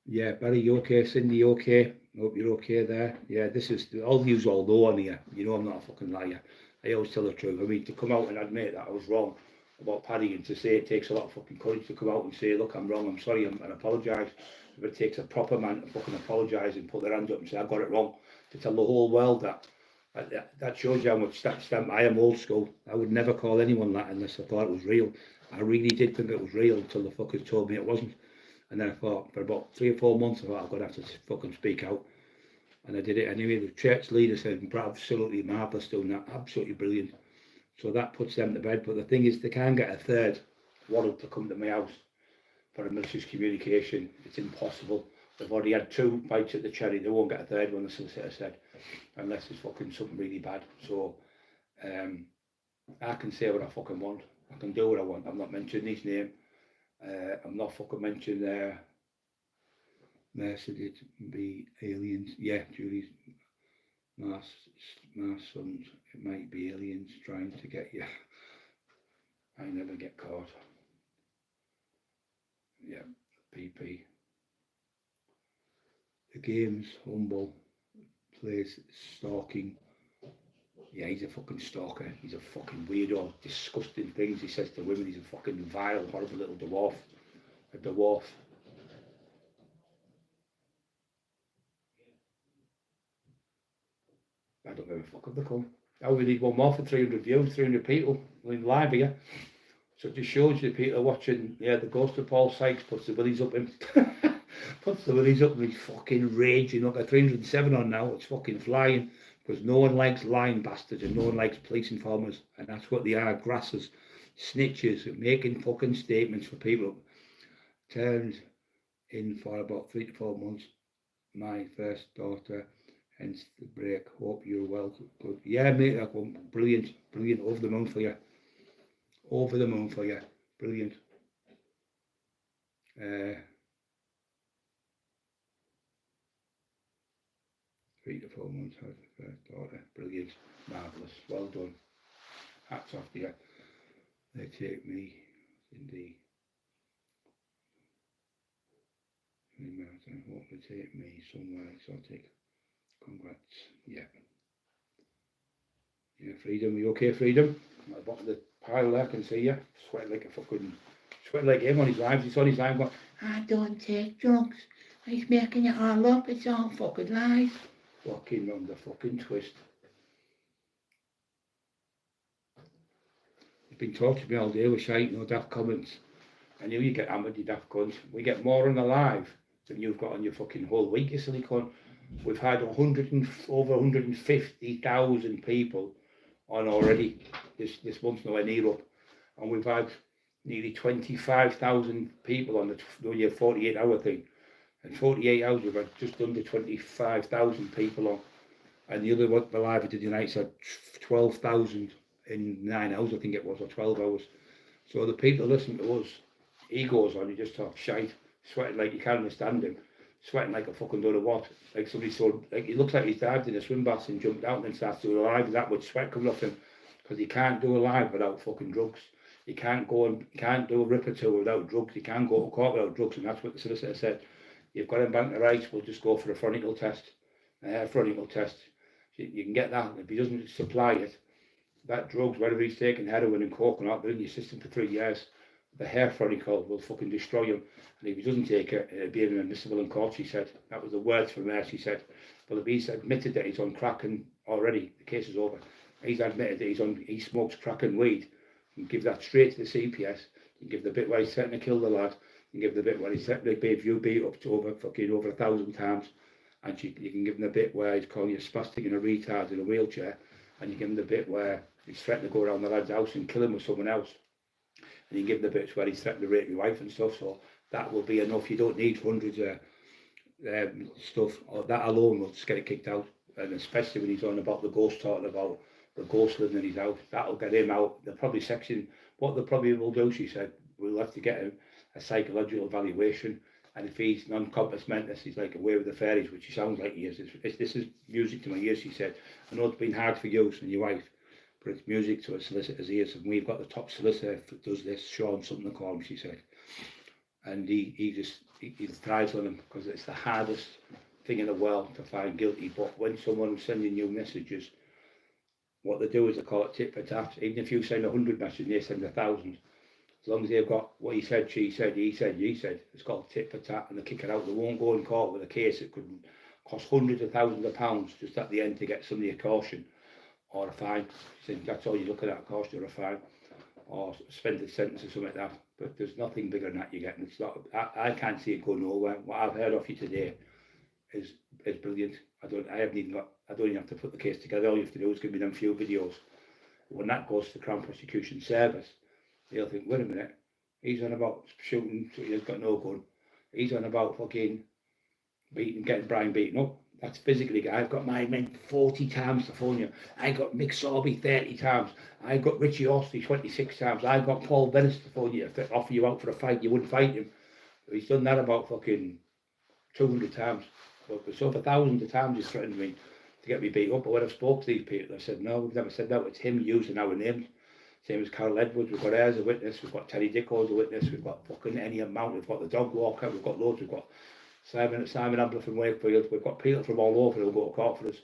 Yeah, Barry, you okay? Cindy, you okay? Hope you're okay there. Yeah, this is, all news all know on here. You know I'm not a fucking liar. I always tell the truth. I mean, to come out and admit that I was wrong about Paddy, and to say it takes a lot of fucking courage to come out and say, look, I'm wrong, I'm sorry, and apologise. But it takes a proper man to fucking apologise and put their hands up and say, I got it wrong. To tell the whole world that shows you how much stamp I am old school. I would never call anyone that unless I thought it was real. I really did think it was real until the fuckers told me it wasn't. And then I thought, for about 3 or 4 months, I thought, I'm going to have to fucking speak out. And I did it anyway. The church leader said, absolutely marvellous doing that, absolutely brilliant. So that puts them to bed. But the thing is, they can't get a third warrant to come to my house for a malicious communication. It's impossible. They've already had 2 bites at the cherry. They won't get a third one, the solicitor said, unless it's fucking something really bad. So I can say what I fucking want. I can do what I want. I'm not mentioning his name. I'm not fucking mentioning Mercedes be aliens. Yeah, Julie's my sons. It might be aliens trying to get you. I never get caught. Yeah, PP. The games, humble, plays stalking. Yeah, he's a fucking stalker. He's a fucking weirdo. Disgusting things he says to women. He's a fucking vile, horrible little dwarf. A dwarf. I don't give a fuck if they come. Oh, we need one more for 300 views, 300 people in live here. So it just shows you people are watching. Yeah, the ghost of Paul Sykes puts the willies up him. Puts the willies up and he's fucking raging. Look at 307 on now. It's fucking flying. Because no one likes lying bastards and no one likes police informers. And that's what they are, grassers, snitches, making fucking statements for people. Turned in for about 3 to 4 months. My first daughter, hence the break. Hope you're well. Good. Yeah, mate, that one. Brilliant. Brilliant. Over the moon for you. Over the moon for you. Brilliant. 3 to 4 months, had the first daughter. Brilliant. Marvellous. Well done. Hats off to you. They take me, indeed. Hope they take me somewhere exotic. Congrats. Yeah. Yeah, Freedom. Are you okay, Freedom? I'm at the bottom of the pile there, I can see you. Sweating like a fucking... Sweating like him on his lives. He's on his live going, I don't take drugs. He's making it all up. It's all fucking lies. Walking round the fucking twist. He's been talking to me all day with shite, no daft comments. I knew you get hammered, you daft cunts. We get more on the live than you've got on your fucking whole week, you silly cunt. We've had over 150,000 people on already. This month's nowhere near up. And we've had nearly 25,000 people on the 48-hour thing. In 48 hours, we've had just under 25,000 people on. And the other one, the live we did tonight, had 12,000 in 9 hours, I think it was, or 12 hours. So the people listen to us, he goes on, he just talks shite, sweating like you can't understand him, sweating like a fucking don't know what. Like somebody saw, like it looks like he's dived in a swim bath and jumped out and then starts doing a live with that much sweat coming off him. Because he can't do a live without fucking drugs. You can't go and you can't do a rip or two without drugs. You can't go to court without drugs, and that's what the solicitor said. You've got him bank the rights, we'll just go for a frontal test. Frontal test. You can get that. If he doesn't supply it, that drugs, whether he's taking heroin and coke or not, they're in your system for 3 years. The hair follicle will fucking destroy him. And if he doesn't take it, it'll be inadmissible in court, she said. That was the words from her, she said. But if he's admitted that he's on crack and already, the case is over. He's admitted that he smokes crack and weed. You can give that straight to the CPS. You can give the bit where he's threatening to kill the lad. You can give the bit where he's threatening to beat up to over 1,000 times. And you can give him the bit where he's calling you a spastic and a retard in a wheelchair. And you give him the bit where he's threatening to go around the lad's house and kill him with someone else. And you give him the bits where he's threatening to rape your wife and stuff. So that will be enough. You don't need hundreds of stuff. Or that alone will just get it kicked out. And especially when he's on about the ghost, talking about the ghost living in his house, that'll get him out. They'll probably what they probably will do, she said, we'll have to get him a psychological evaluation. And if he's non-compos mentis, he's like away with the fairies, which he sounds like he is. This is music to my ears, she said. I know it's been hard for you and your wife, but it's music to a solicitor's ears. And we've got the top solicitor that does this, Sean something to call him, she said. And he thrives on him because it's the hardest thing in the world to find guilty. But when someone's sending you messages, what they do is they call it tit for tat. Even if you send 100 messages, they send 1,000. As long as they've got what he said, she said, he said, you said, it's called tit for tat, and they kick it out. They won't go in court with a case that could cost hundreds of thousands of pounds just at the end to get somebody a caution or a fine. She said, that's all you're looking at, a caution or a fine, or suspended sentence or something like that. But there's nothing bigger than that you're getting. It's not. I can't see it go nowhere. What I've heard of you today is brilliant. I don't even have to put the case together. All you have to do is give me them few videos. When that goes to the Crown Prosecution Service, they'll think, wait a minute, he's on about shooting, so he's got no gun. He's on about fucking getting Brian beaten up. That's physically. I've got my men 40 times to phone you. I got Mick Sorby 30 times. I got Richie Austin 26 times. I got Paul Venice to phone you to offer you out for a fight. You wouldn't fight him. He's done that about fucking 200 times. But it's over thousands of times he's threatened me to get me beat up. But when I've spoke to these people, I said, no, we've never said that. It's him using our names. Same as Carol Edwards, we've got her as a witness, we've got Terry Dicko as a witness, we've got fucking any amount, we've got the dog walker, we've got loads, we've got Simon Ambler from Wakefield. We've got people from all over who'll go to court for us.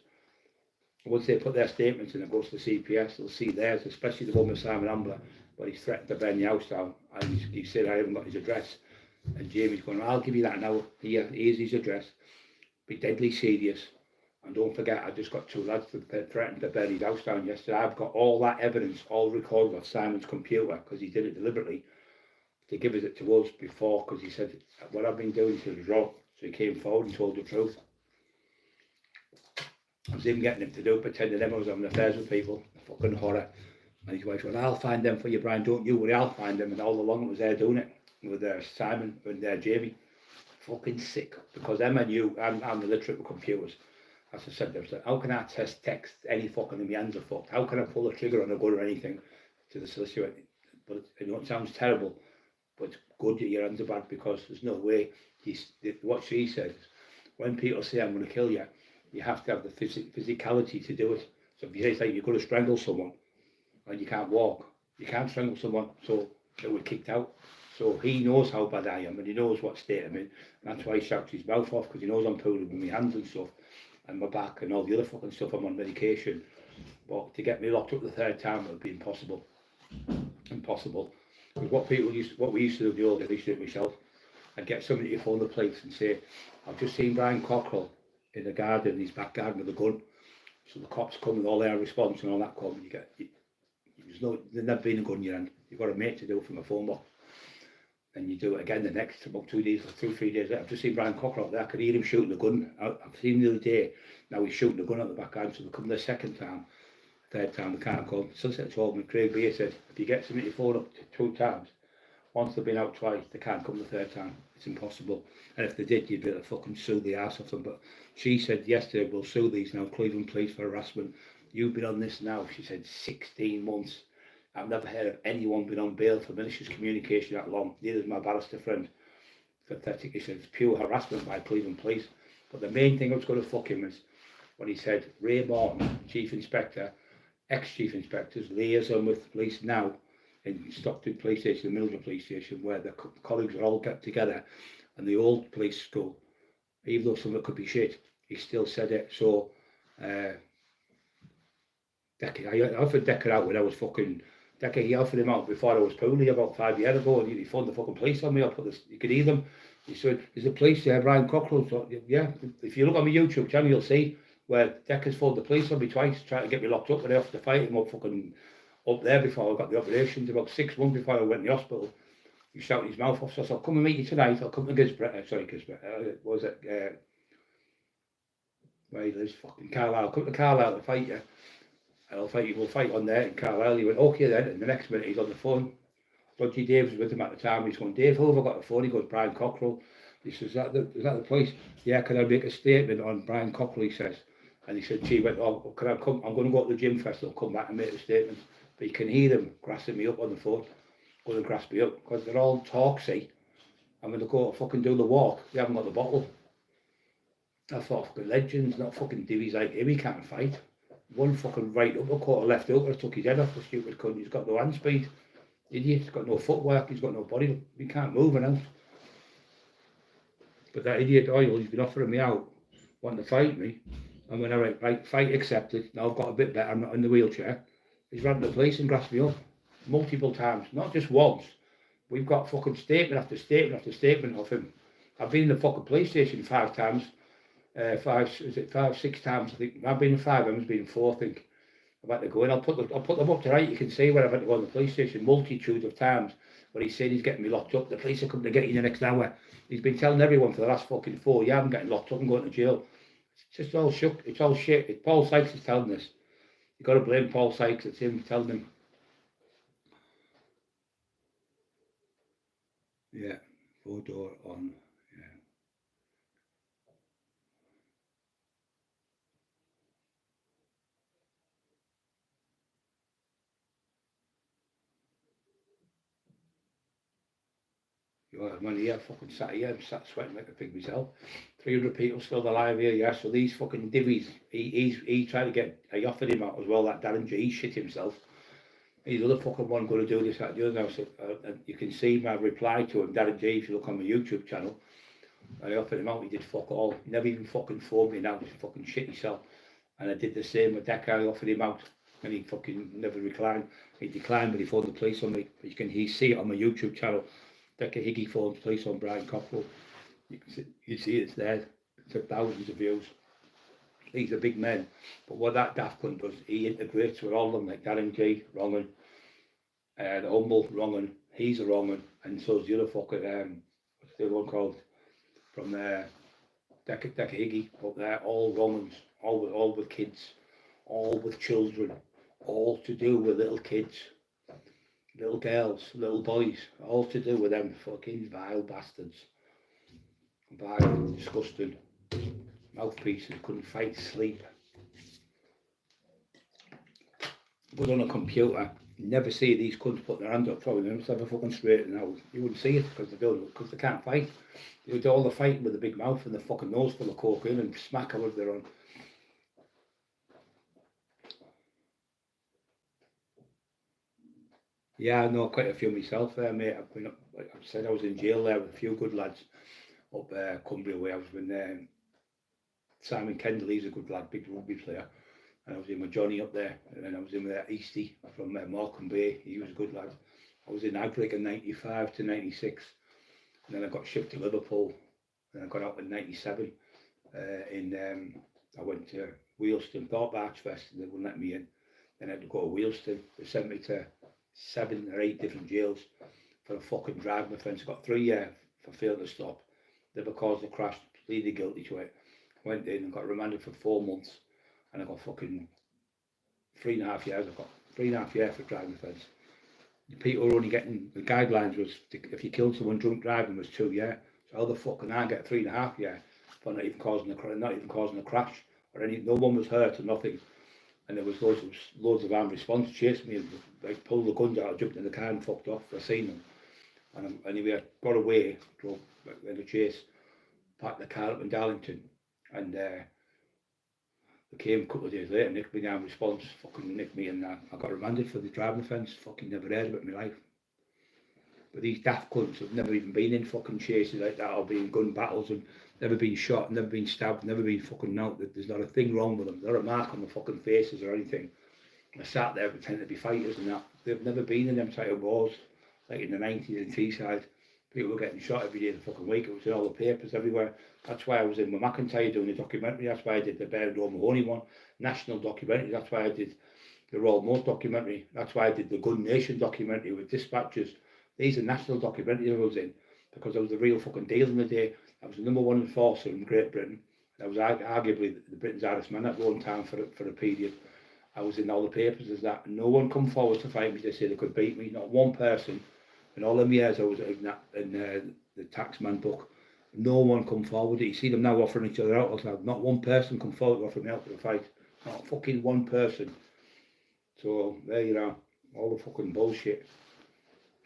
Once they put their statements in and goes to the CPS, they'll see theirs, especially the one with Simon Ambler, where he's threatened to burn the house down. And he said, I haven't got his address. And Jamie's going, I'll give you that now. Here's his address. Be deadly serious. And don't forget, I just got 2 lads that threatened to burn his house down yesterday. I've got all that evidence, all recorded on Simon's computer, because he did it deliberately, to give it to us before, because he said, what I've been doing is wrong. So he came forward and told the truth. I was even getting him to do it, pretending I was having affairs with people. Fucking horror. And his wife went, I'll find them for you, Brian, don't you worry, I'll find them. And all along it was there doing it, with Simon and Jamie. Fucking sick, because Emma knew I'm illiterate with computers. As I said, how can I text any fucking, and my hands are fucked? How can I pull a trigger on a gun or anything to the solicitor? But I know it sounds terrible, but it's good that your hands are bad, because there's no way. What she says, when people say I'm going to kill you, you have to have the physicality to do it. So if you say like you're going to strangle someone and you can't walk, you can't strangle someone, so it would kicked out. So he knows how bad I am, and he knows what state I'm in. And that's why he shouts his mouth off, because he knows I'm pulling with my hands and stuff, and my back and all the other fucking stuff. I'm on medication. But to get me locked up the 3rd time would be impossible. Impossible. Because what we used to do in the old days, I used to do it myself. I'd get somebody to phone the police and say, I've just seen Brian Cockerill in the garden, in his back garden with a gun. So the cops come with all their response and all that come. There's never been a gun in your hand. You've got a mate to do it from a phone box. And you do it again the next, about 2 days, 2 or 3 days later. I've just seen Brian Cockerill out there. I could hear him shooting the gun. I've seen him the other day. Now he's shooting the gun out the back garden. So they come the 2nd time, 3rd time, they can't come. Sunset told me, Craig Beer said, if you get somebody to phone up 2 times, once they've been out twice, they can't come the 3rd time. It's impossible. And if they did, you'd be able to fucking sue the arse off them. But she said yesterday, we'll sue these now, Cleveland Police, for harassment. You've been on this now, she said, 16 months. I've never heard of anyone being on bail for malicious communication that long. Neither is my barrister friend. Pathetic. He said it's pure harassment by Cleveland Police. But the main thing I was going to fuck him is when he said Ray Morton, Chief Inspector, ex-Chief Inspectors, liaison with police now in Stockton Police Station, the Mildred Police Station, where the colleagues are all get together, and the old police school, even though some of it could be shit, he still said it. So, I offered Decker out when I was fucking. Decker, he offered him out before I was poorly about 5 years ago, and he phoned the fucking police on me. I put this, you could hear them. He said, there's a police there, Brian Cockerill. So, yeah, if you look on my YouTube channel, you'll see where Decker's phoned the police on me twice, trying to get me locked up, but I have to fight him up fucking up there before I got the operations, about 6 months before I went to the hospital. He shouted his mouth off, so I said, I'll come and meet you tonight. I'll come to Gisborough, what was it, where he lives, fucking Carlisle. I'll come to Carlisle to fight you. And I'll fight you, we'll fight on there in Carlisle. He went, okay then, and the next minute he's on the phone. Dodgy Dave was with him at the time. He's going, Dave, who have I got the phone? He goes, Brian Cockerill. He says, is that the police? Yeah, can I make a statement on Brian Cockerill, he says. And he said, gee, went, oh, can I come? I'm going to go to the gym festival, come back and make a statement. But you can hear them grassing me up on the phone, going to grass me up, because they're all talksy. And when they go to fucking do the walk, they haven't got the bottle. I thought, fucking legends, not fucking divvies like him, he can't fight. One fucking right uppercut, a left uppercut, took his head off the stupid cunt. He's got no hand speed. Idiot, he's got no footwork, he's got no body, he can't move and out. But that idiot Oil, he's been offering me out, wanting to fight me. And when I went, right, fight accepted, now I've got a bit better, I'm not in the wheelchair. He's ran to the police and grasped me up multiple times, not just once. We've got fucking statement after statement after statement of him. I've been in the fucking police station 5 times. 6 times, I think. I've been in 5, I've been in 4, I think. I've had to go in, I'll put them up tonight. You can see where I've had to go in the police station multitude of times where he's saying he's getting me locked up. The police are coming to get you in the next hour. He's been telling everyone for the last fucking 4 years I'm getting locked up and going to jail. It's just all shook, it's all shit. It's Paul Sykes is telling this. You've got to blame Paul Sykes, it's him telling him. Yeah, 4-door on. I'm only here, fucking sat here, I'm sat sweating like a pig myself. 300 people still alive here, yeah, so these fucking divvies, he tried to get, I offered him out as well, that Darren G, he shit himself. He's the other fucking one going to do this, that, the other now, so, and you can see my reply to him, Darren G, if you look on my YouTube channel. I offered him out, he did fuck all. He never even fucking phoned me now, just fucking shit himself. And I did the same with Decker, I offered him out, and he fucking never declined. He declined, but he phoned the police on me. You can see it on my YouTube channel. Decker Higgy phoned police on Brian Cockerill. You see it's there. It's thousands of views. These are big men. But what that daft cunt does, he integrates with all of them, like Darren G, wrong un. The Humble, wrong un. He's a wrong un. And so's the other fucker, what's the other one called? From Decker Higgy, up there, all wrong uns. All with kids, all with children, all to do with little kids, little girls, little boys, all to do with them fucking vile bastards. Vile, disgusting mouthpieces, couldn't fight sleep. But on a computer, you never see these cunts putting their hands up, probably they must have a fucking straight now. You wouldn't see it because they can't fight. They do all the fighting with the big mouth and the fucking nose full of cocaine and smack however they're on. Yeah, I know quite a few myself there, mate. I've been up, like I said, I was in jail there with a few good lads up Cumbria way. I was with Simon Kendall, he's a good lad, big rugby player. And I was in with Johnny up there, and then I was in with Eastie from Morecambe Bay, he was a good lad. I was in Agric in 95 to 96, and then I got shipped to Liverpool, and I got out in 97. I went to Wheelston, thought Archfest, and they wouldn't let me in. Then I had to go to Wheelston. They sent me to 7 or 8 different jails for a fucking driving offence. I got 3 years for failing to stop. Never caused a crash, pleaded guilty to it. Went in and got remanded for 4 months, and I got fucking 3.5 years. I got 3.5 years for driving offence. The people were only getting, the guidelines was if you killed someone drunk driving was 2 years. So how the fuck can I get 3.5 years for not even causing a crash or any? No one was hurt or nothing. And there was loads of armed response chased me and like pulled the guns out, jumped in the car and fucked off. I seen them. And anyway, I got away, drove in a chase, parked the car up in Darlington, and they came a couple of days later, nicked me down response, fucking nicked me, and I got remanded for the driving offence. Fucking never heard of it in my life. But these daft cunts have never even been in fucking chases like that or been in gun battles and never been shot, never been stabbed, never been fucking out. There's not a thing wrong with them. Not a mark on the fucking faces or anything. They sat there pretending to be fighters and that. They've never been in them type of wars. Like in the 90s in Teesside, people were getting shot every day of the fucking week. It was in all the papers everywhere. That's why I was in with McIntyre doing the documentary. That's why I did the Bear Roe Mahoney one, national documentary. That's why I did the Royal Moat documentary. That's why I did the Gun Nation documentary with dispatches. These are national documentaries I was in because I was the real fucking deal in the day. I was the #1 enforcer in Great Britain. I was arguably the Britain's hardest man at one time for a period. I was in all the papers as that. No one come forward to fight me to say they could beat me. Not one person. In all them years I was in the Taxman book. No one come forward. You see them now offering each other out outside. Not one person come forward offering me out for a fight. Not fucking one person. So there you are. All the fucking bullshit.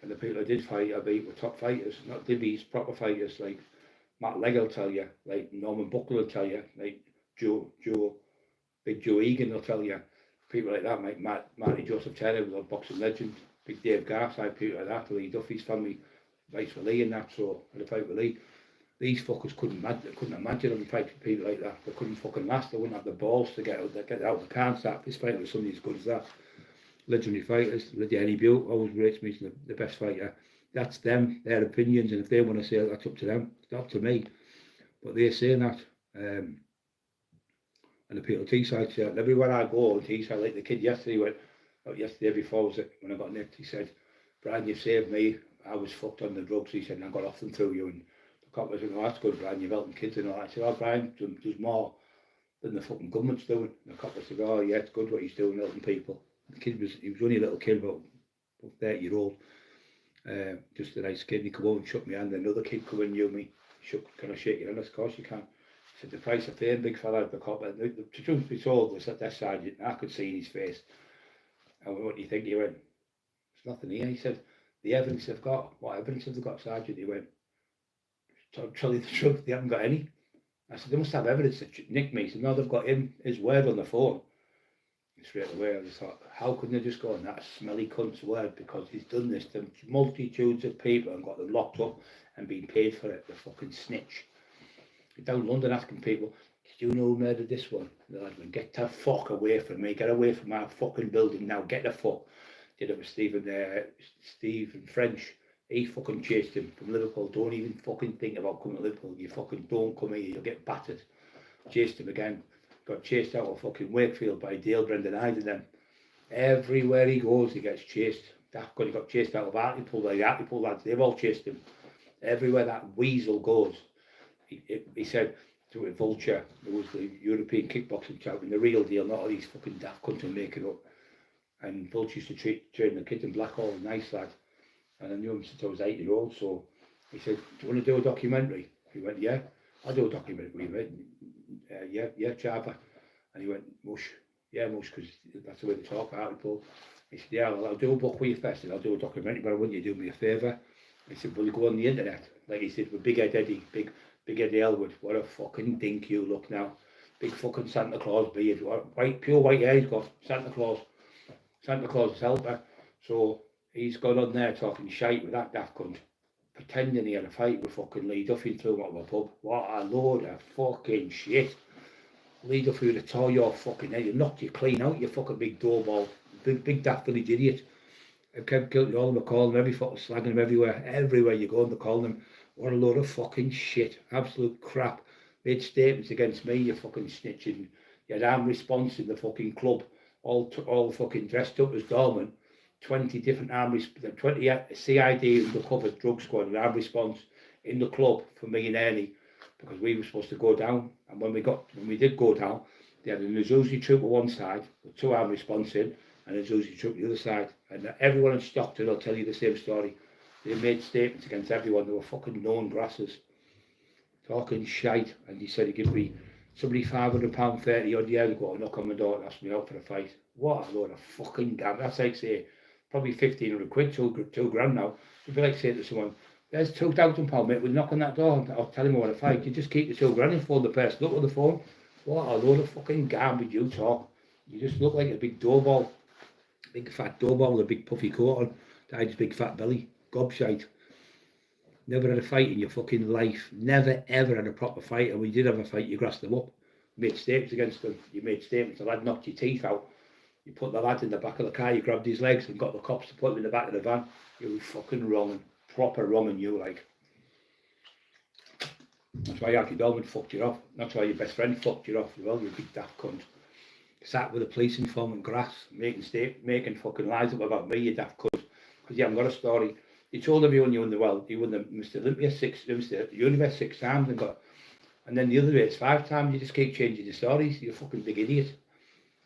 And the people I did fight, I beat were top fighters, not divvies, proper fighters, like Matt Legg will tell you, like Norman Buckler will tell you, like Big Joe Egan will tell you, people like that, like Marty Joseph Taylor was a boxing legend, Big Dave Garside, people like that, Lee Duffy's family, fights with Lee and that, so I had a fight with Lee. These fuckers couldn't imagine them fighting people like that. They couldn't fucking last, they wouldn't have the balls to get out, they can't start this fight with somebody as good as that. Legendary fighters, Danny Butte always rates me as the best fighter. That's them, their opinions, and if they want to say it, that's up to them. It's not up to me. But they're saying that. And the people at Teesside say it. Everywhere I go in Teesside, like the kid yesterday went, yesterday before was it, when I got nicked, he said, Brian, you saved me. I was fucked on the drugs. He said, and I got off them through you. And the cop was like, oh, that's good, Brian, you're helping kids and all that. I said, oh, Brian, there's more than the fucking government's doing. And the cop was like, oh, yeah, it's good what he's doing, helping people. The kid he was only a little kid, about 30-year-old, just a nice kid. He come over and shook my hand. Another kid come and knew me. Can I shake your hand? Of course you can. He said, the price of fame, big fella, the cop. The truth be told was that this sergeant, I could see in his face. And what do you think? He went, there's nothing here. He said, the evidence they've got, what evidence have they got, Sergeant? He went, tell you the truth, they haven't got any. I said, they must have evidence that nicked me. He said, no, they've got his word on the phone. Straight away, I just thought, how couldn't they just go on that smelly cunt's word, because he's done this to multitudes of people and got them locked up and been paid for it, the fucking snitch. down London asking people, did you know who murdered this one? The lad went, get the fuck away from me, get away from my fucking building now, get the fuck. Did it with Stephen French. He fucking chased him from Liverpool. Don't even fucking think about coming to Liverpool. You fucking don't come here, you'll get battered. Chased him again. Got chased out of fucking Wakefield by Dale Brendan Hyde and them. Everywhere he goes, he gets chased. Daft Gun, he got chased out of Hartlepool. The Hartlepool lads, they've all chased him. Everywhere that weasel goes, he said to it, Vulture, it was the European kickboxing champion, the real deal, not all these fucking daft cunts and make it up. And Vulture used to train the kid in Blackhall, nice lad. And I knew him since I was 8-year-old, so he said, do you want to do a documentary? He went, yeah, I'll do a documentary, mate. Yeah, Chava. And he went, mush. Yeah, mush, because that's the way they talk, Hartlepool. He said, yeah, well, I'll do a book with you first, and I'll do a documentary, but I want you to do me a favour. He said, will you go on the internet? Like he said, with Big Ed Eddie, Big Eddie Elwood, what a fucking dink you look now. Big fucking Santa Claus beard, pure white hair he's got, Santa Claus helper. So he's gone on there talking shite with that daft cunt, pretending he had a fight with fucking Lee Duffy and threw him out of a pub. What a load of fucking shit. Lee Duffy would have tore your fucking head, you knocked you clean out, you fucking big doorball, big daft village idiot. And kept guilty, all of them are calling him, every fucking slagging him everywhere you go, and they're calling him, what a load of fucking shit, absolute crap. Made statements against me, you fucking snitching. You had armed response in the fucking club, all fucking dressed up as doormen. 20 different armed 20 CID undercover drug squad and armed response in the club for me and Ernie, because we were supposed to go down. And when we did go down, they had an Azuzi troop on one side, with 2 armed response in, and a Azuzi troop on the other side. And everyone in Stockton will tell you the same story. They made statements against everyone. They were fucking known grasses, talking shite. And he said he'd give me somebody £500 30 odd years ago to knock on my door and ask me out for a fight. What a load of fucking damn. That's like say probably 1,500 quid, two grand now. It'd be like saying to someone, there's £2,000, mate, we'll knock on that door and I'll tell him I want to fight. You just keep the 2 grand and phone the person up on the phone. What a load of fucking garbage you talk. You just look like a big doorball. Big fat doorball with a big puffy coat on. Died his big fat belly. Gobshite. Never had a fight in your fucking life. Never ever had a proper fight. And when you did have a fight, you grassed them up. You made statements against them. You made statements. The lad knocked your teeth out. You put the lad in the back of the car. You grabbed his legs and got the cops to put him in the back of the van. You were fucking wrong. Proper wrong and you like. That's why Alfie Dolman fucked you off. That's why your best friend fucked you off as well, you big daft cunt. Sat with a police informant grass, making fucking lies up about me, you daft cunt. Because you haven't got a story. You told everyone you won the world. You won the Mr. Olympia Mr. Universe 6 times and then the other way it's 5 times. You just keep changing the stories. You're a fucking big idiot.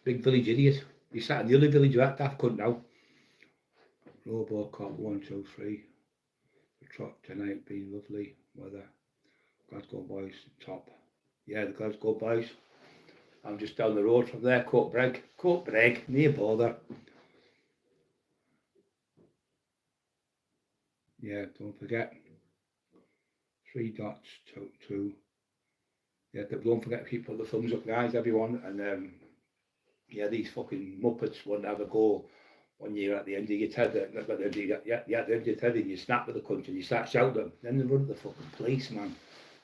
Big village idiot. You sat in the other village, that daft cunt now. Robocop 1, 2, 3. The trot tonight being lovely weather. Glasgow boys top. Yeah, the Glasgow boys. I'm just down the road from there, Coatbreg, near bother. Yeah, don't forget. 3 dots, 2. Yeah, don't forget to keep putting the thumbs up, guys, everyone. And yeah, these fucking muppets won't have a go when you're at the end of your tether. At the end of your tether, and you snap with the cunt and you start shouting them. Then they run to the fucking police, man.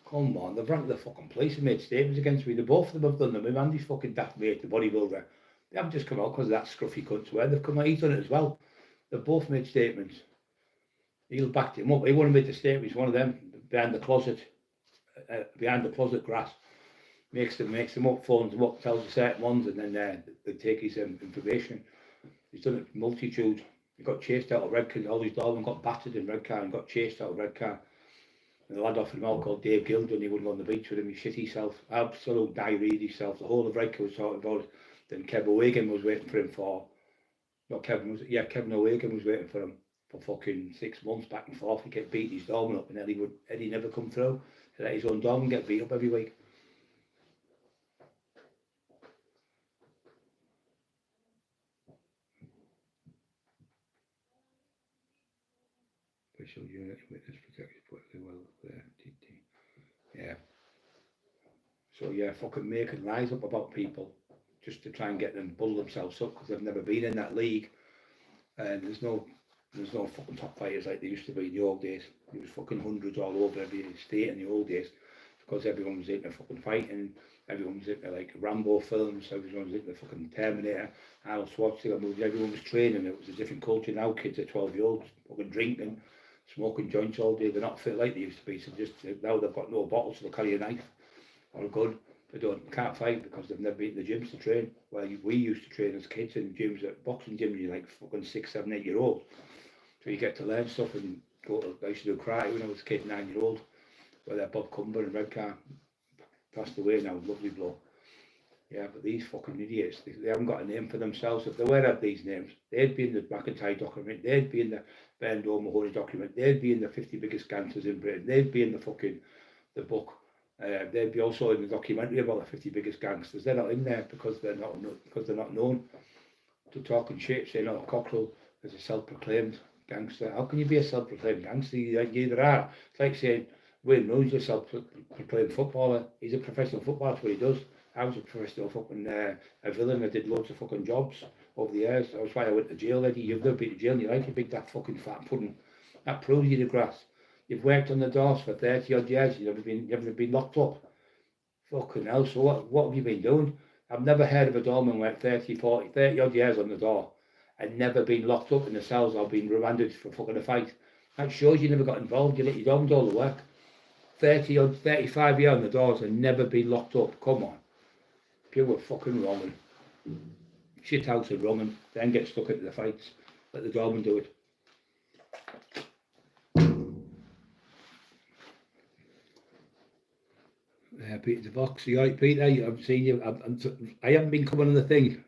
Come on, they've run to the fucking police and made statements against me. The both of them have done them. With Andy's fucking daft mate, the bodybuilder. They haven't just come out because of that scruffy cunt swear. They've come out, he's done it as well. They've both made statements. He'll back him up. He wouldn't have made the statement. He's one of them behind the closet grass. Makes them up, phones them up, tells the certain ones, and then they take his information. He's done it multitude. He got chased out of Redcar. All his doormen got battered in Redcar and got chased out of Redcar. And the lad offered him out called Dave Gildon. He wouldn't go on the beach with him. He shit himself. Absolute diarrhea himself. The whole of Redcar was talking about it. Then Kevin O'Hagan was waiting for him for. Kevin O'Hagan was waiting for him for fucking 6 months back and forth. He kept beating his doorman up, and Eddie never come through. He let his own doorman get beat up every week. Special unit witness protected perfectly well there. Yeah. So yeah, fucking making lies up about people just to try and get them to bull themselves up because they've never been in that league. And there's no fucking top fighters like there used to be in the old days. There was fucking hundreds all over every state in the old days. because everyone was into fucking fighting, everyone was into like Rambo films, everyone was into fucking Terminator, Arnold Schwarzenegger movies, everyone was training. It was a different culture now. Kids at 12-year-olds fucking drinking, smoking joints all day. They're not fit like they used to be. So just now they've got no bottles, so they'll carry a knife or a gun. They can't fight because they've never been to the gyms to train. Well, we used to train as kids in gyms, at boxing gyms. You're like fucking 6, 7, 8-year-old. So you get to learn stuff and go to. I used to do karate when I was a kid, 9-year-old. Where Bob Cumber and Redcar passed away now, lovely bloke. Yeah, but these fucking idiots, they haven't got a name for themselves. If they were had these names, they'd be in the McIntyre document, they'd be in the Bernard Mahoney document, they'd be in the 50 biggest gangsters in Britain, they'd be in the fucking, the book. They'd be also in the documentary about the 50 biggest gangsters. They're not in there because they're not known. To talking shit, saying, oh, Cockerill is a self-proclaimed gangster. How can you be a self-proclaimed gangster? You either are. It's like saying, Wayne Rooney's a self-proclaimed footballer. He's a professional footballer, that's what he does. I was a professional fucking a villain. I did loads of fucking jobs over the years. That's why I went to jail, Eddie. You've never been to jail in your life, you big that fucking fat pudding. That proves you the grass. You've worked on the doors for 30 odd years, you've never been locked up. Fucking hell, so what have you been doing? I've never heard of a doorman who went 30 odd years on the door and never been locked up in the cells or been remanded for fucking a fight. That shows you never got involved. You let your doorman do all the work. 30 or 35 years on the doors and never been locked up. Come on. Pure fucking wrong. Shit house and wrong and then get stuck into the fights. Let the doorman do it. Peter the Box, you alright, Peter? I've seen you. I haven't been coming on the thing,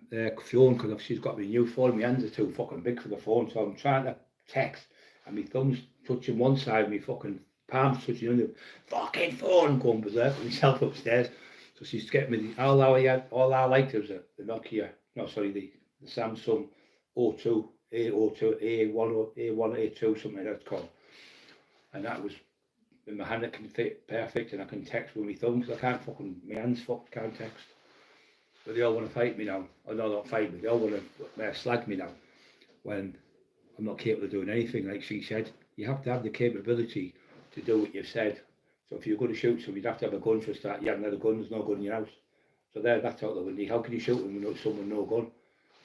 phone, because she's got me new phone. My hands are too fucking big for the phone, so I'm trying to text, and my thumb's touching one side, my fucking palm's touching the other. Fucking phone! I'm going berserk with myself upstairs. So she's getting me all I liked was the Nokia. No, sorry, the Samsung O2, A02, A182, something like that's called. And that was. In my hand it can fit perfect and I can text with my thumb because I can't fucking, my hands can't text. But they all want to fight me now. Oh no, not fight me, they all want to slag me now. When I'm not capable of doing anything, like she said. You have to have the capability to do what you've said. So if you're going to shoot someone, you'd have to have a gun for a start. You haven't had a gun, there's no gun in your house. So that's out the window. How can you shoot them with someone with no gun?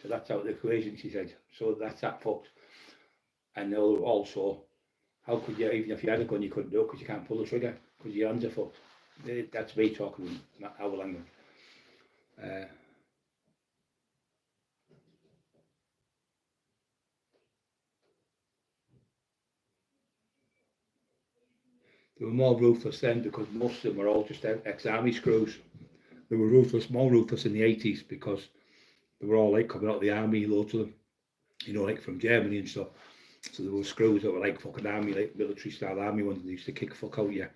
So that's out the equation, she said. So that's that fucked. And also, how could you, even if you had a gun, you couldn't do it because you can't pull the trigger because your hands are fucked. That's me talking, not our language. They were more ruthless then because most of them were all just ex-army screws. They were more ruthless in the 80s because they were all like coming out of the army, loads of them, you know, like from Germany and stuff. So there were screws that were like fucking army, like military style army ones. They used to kick fuck out you.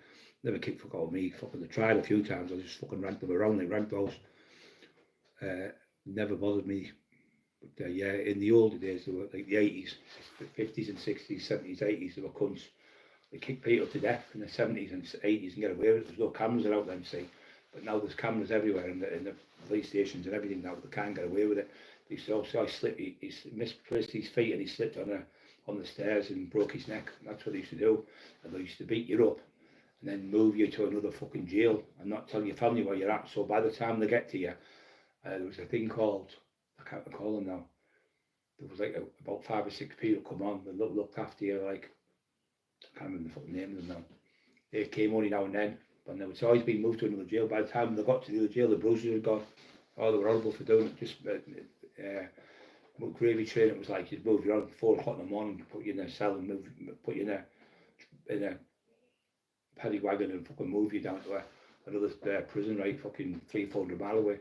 Never kick fuck out me. Fucking they tried a few times. I just fucking ranked them around like rank those. Never bothered me. But yeah, in the older days, they were like the 80s, 50s and 60s, 70s, 80s, they were cunts. They kicked people to death in the 70s and 80s and get away with it. There's no cameras out then, see. But now there's cameras everywhere in the police stations and everything now. They can't get away with it. They used to also slip. He misplaced his feet and he slipped on the stairs and broke his neck. That's what they used to do. And they used to beat you up and then move you to another fucking jail and not tell your family where you're at. So by the time they get to you, there was a thing called, I can't recall them now. There was like about 5 or 6 people come on and looked after you, like, I can't remember the fucking name of them now. They came only now and then, but they was always being moved to another jail. By the time they got to the other jail, the bruises had gone. Oh, they were horrible for doing it. Just gravy train, it was like you'd move you around 4 o'clock in the morning, put you in a cell and put you in a paddy wagon and fucking move you down to another prison, right, fucking 300-400 miles away.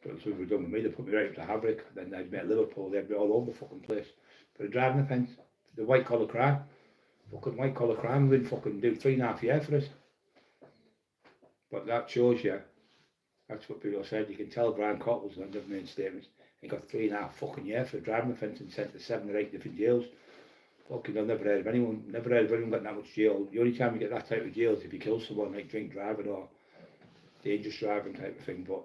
But that's what we were done with me. They put me right up to Haverick, then they'd be at Liverpool, they'd be all over the fucking place. For a driving offence, the white collar crime. Fucking white collar crime, we'd fucking do 3.5 years for it. But that shows you, that's what people said. You can tell Brian Cott was on made statements. He got 3.5 fucking years for a driving offence and sent to 7 or 8 different jails. Fucking, I've never heard of anyone getting that much jail. The only time you get that type of jail is if you kill someone, like drink driving or dangerous driving type of thing. But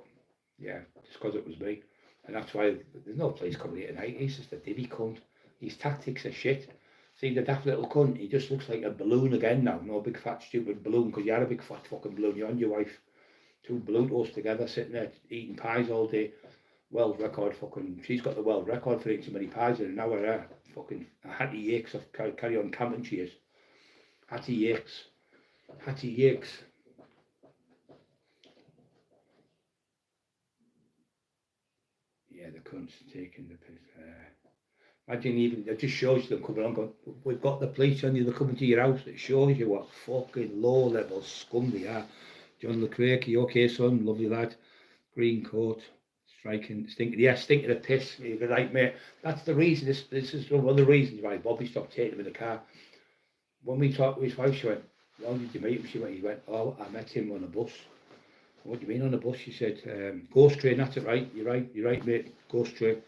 yeah, just because it was me. And that's why there's no place coming here tonight. He's just a divvy cunt. His tactics are shit. See the daft little cunt, he just looks like a balloon again now. No big fat stupid balloon, because you had a big fat fucking balloon, you and your wife. 2 balloons together sitting there eating pies all day. World record fucking, she's got the world record for eating so many pies in an hour there. Fucking Hattie Yakes of carry on camping she is. Hattie Yakes. Hattie Yakes. Yeah, the cunt's taking the piss. Imagine even, it just shows you them coming on going, we've got the police on you, they're coming to your house. It shows you what fucking low level scum they are. John LeCraig, you okay son? Lovely lad. Green coat. Striking, stinking of piss. You're right, mate. That's the reason, this is one of the reasons why Bobby stopped taking him in the car. When we talked to his wife, she went, how did you meet him? He went, oh, I met him on a bus. What do you mean on a bus? She said, ghost train, that's it, right? You're right, mate, ghost train.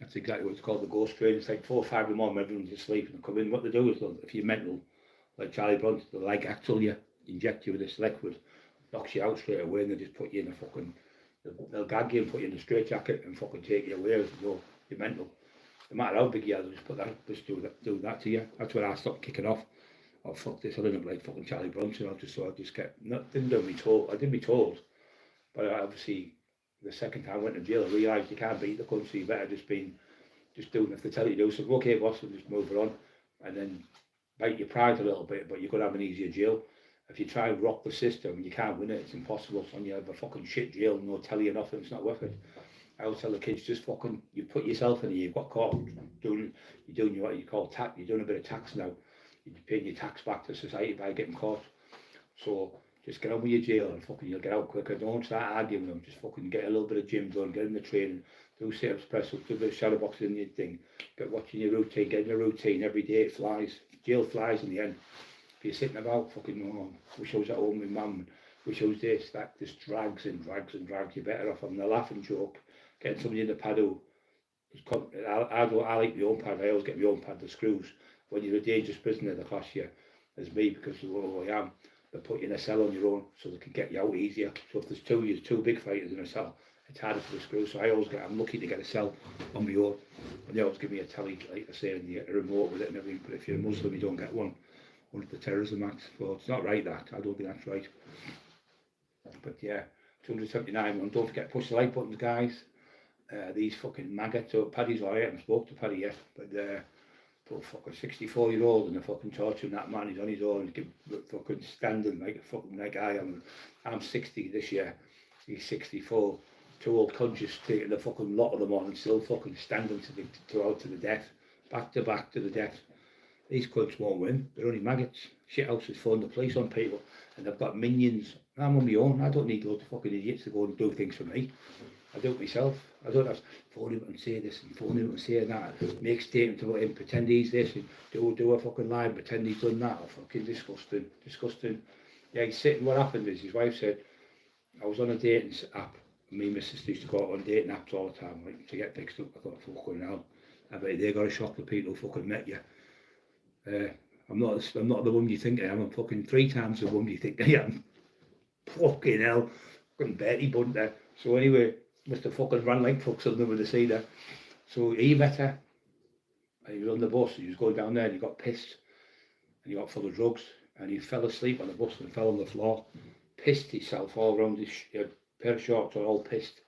That's exactly what it's called, the ghost train. It's like 4 or 5 in the morning, everyone's asleep and come in. What they do is, if you're mental, like Charlie Bronson, they'll like axle you, inject you with this liquid, knocks you out straight away, and they just put you in a fucking, they'll gag you and put you in a straitjacket and fucking take you away as you go. You're mental. No matter how big you are, they'll just put that, just do that to you. That's when I stopped kicking off. Oh fuck this, I didn't look like fucking Charlie Bronson. I just kept, didn't do me told, I didn't be told, but obviously the second time I went to jail, I realised you can't beat the country, you better just doing, if they tell you to do something, okay boss, we'll just move it on, and then bite your pride a little bit, but you're going to have an easier jail. If you try and rock the system, you can't win it, it's impossible. So when you have a fucking shit jail, no telly or nothing, it's not worth it. I always tell the kids, just fucking, you put yourself in here, you've got caught doing, you're doing what you call tax, you're doing a bit of tax now. You're paying your tax back to society by getting caught. So just get on with your jail and fucking you'll get out quicker. Don't start arguing with them, just fucking get a little bit of gym done, get in the training, do sit-ups, press-ups, do a bit of shadow boxing in your thing, get watching your routine, get in a routine every day, it flies. Jail flies in the end. If you're sitting about fucking, oh, wish I was at home with mum, wish I was this, that, just drags and drags and drags. You're better off having a laughing joke, getting somebody in the pad who, I like my own pad, I always get my own pad, the screws. When you're a dangerous prisoner, they class you as me because of who I am. They put you in a cell on your own so they can get you out easier. So if there's two big fighters in a cell, it's harder for the screws. So I'm lucky to get a cell on my own. And they always give me a telly, like I say, and you get a remote with it and everything. But if you're a Muslim, you don't get one of the Terrorism Acts. So it's not right, that. I don't think that's right. But yeah, 279 one. Don't forget to push the like buttons, guys. These fucking maggots. So Paddy's alright. I haven't spoke to Paddy yet, but fucking 64-year-old and a fucking torturing that man. He's on his own. He's fucking standing like I am. I'm 60 this year. He's 64. 2 old cunts taking the fucking lot of them on and still fucking standing to the death. Back to the death. These cunts won't win. They're only maggots. Shithouse is throwing the police on people and they've got minions. I'm on my own. I don't need loads of fucking idiots to go and do things for me. I do it myself. I don't have to phone him and say this and phone him and say that. Make statements about him, pretend he's this, and do a fucking lie, pretend he's done that. Fucking disgusting. Yeah, he's sitting. What happened is his wife said, I was on a dating app. Me and my sister used to go out on dating apps all the time, like to get fixed up. I thought, fucking hell, I bet they got a shock the people who fucking met you. I'm not the woman you think I am. I'm fucking 3 times the woman you think I am. Fucking hell, fucking Betty Bunter. So anyway, must have fucking run like fuck something with the cedar. So he met her, and he was on the bus, he was going down there and he got pissed, and he got full of drugs, and he fell asleep on the bus and fell on the floor, pissed himself all around his pair of shorts, are all pissed.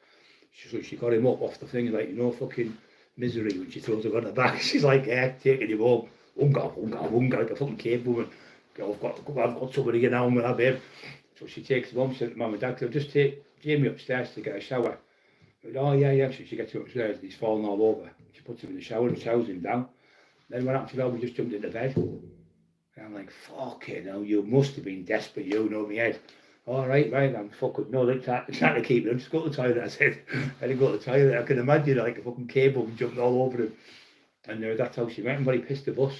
So she got him up off the thing, like, fucking Misery when she throws him on the back. She's like, yeah, taking him home. Unga, like a fucking cave woman. I've got somebody here now, my babe. So she takes him home, she said to mum and dad, just take Jamie upstairs to get a shower. Said, oh yeah, so she gets him upstairs and he's falling all over. She puts him in the shower and showers him down. Then when after that we just jumped into bed. And I'm like, fucking hell, you must have been desperate, you know me head. All right, I'm fucking, no, it's not to keep him, just go to the toilet, I said. I didn't go to the toilet, I can imagine like a fucking cable jumping all over him. And that's how she met him, but he pissed the bus.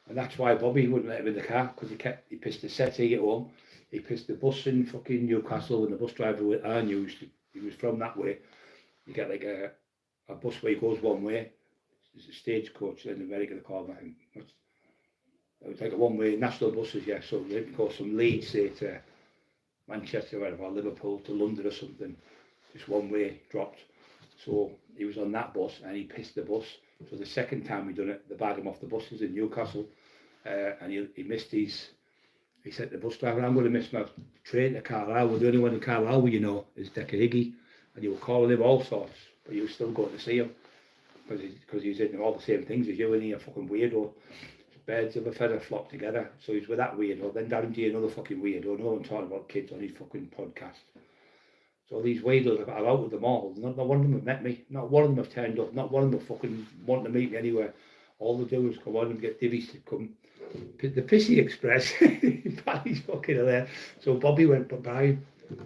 And that's why Bobby wouldn't let him in the car, because he pissed the settee at home. He pissed the bus in fucking Newcastle, and the bus driver I knew, he was from that way. You get like a busway goes one way. It's a stagecoach in America, they call that. It was like a one-way national buses, yeah. So they go from Leeds, say, to Manchester, wherever, or Liverpool to London or something. Just one way dropped. So he was on that bus and he pissed the bus. So the second time we done it, they bagged him off the buses in Newcastle, and he missed his. He said to the bus driver, "I'm going to miss my train to Carlisle. We're the only one in Carlisle, you know, is Decker Higgy." And you were calling him all sorts, but you were still going to see him because he's in all the same things as you, and he's a fucking weirdo. Birds of a feather flock together. So he's with that weirdo. Then Darren G, another fucking weirdo. No one talking about kids on his fucking podcast. So these weirdos, I've out with them all. Not one of them have met me. Not one of them have turned up. Not one of them have fucking want to meet me anywhere. All they do is come on and get divvies to come. The Pissy Express. He's fucking there. So Bobby went by.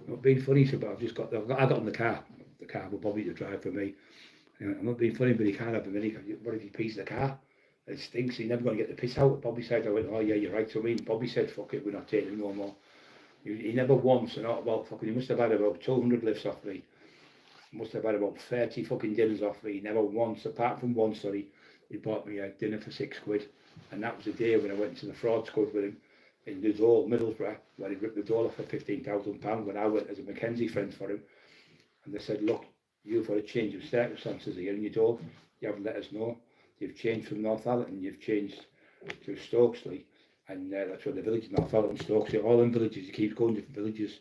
Not being funny, so but I got in the car with Bobby to drive for me. I'm not being funny, but he can't have a minute. What if he pees the car? It stinks. He's never going to get the piss out. Bobby said, I went, oh yeah, you're right. So I mean, Bobby said, fuck it, we're not taking him no more. He never once, and not about fucking, he must have had about 200 lifts off me. He must have had about 30 fucking dinners off me. He never once, apart from one, sorry, he bought me a dinner for £6. And that was the day when I went to the fraud squad with him in the door, Middlesbrough, where he ripped the door off for £15,000 when I went as a Mackenzie friend for him. And they said, look, you've got a change of circumstances here in your door. You haven't let us know. You've changed from Northallerton, you've changed to Stokesley, and that's what the village is, Northallerton, Stokesley, all in villages, you keep going to different villages,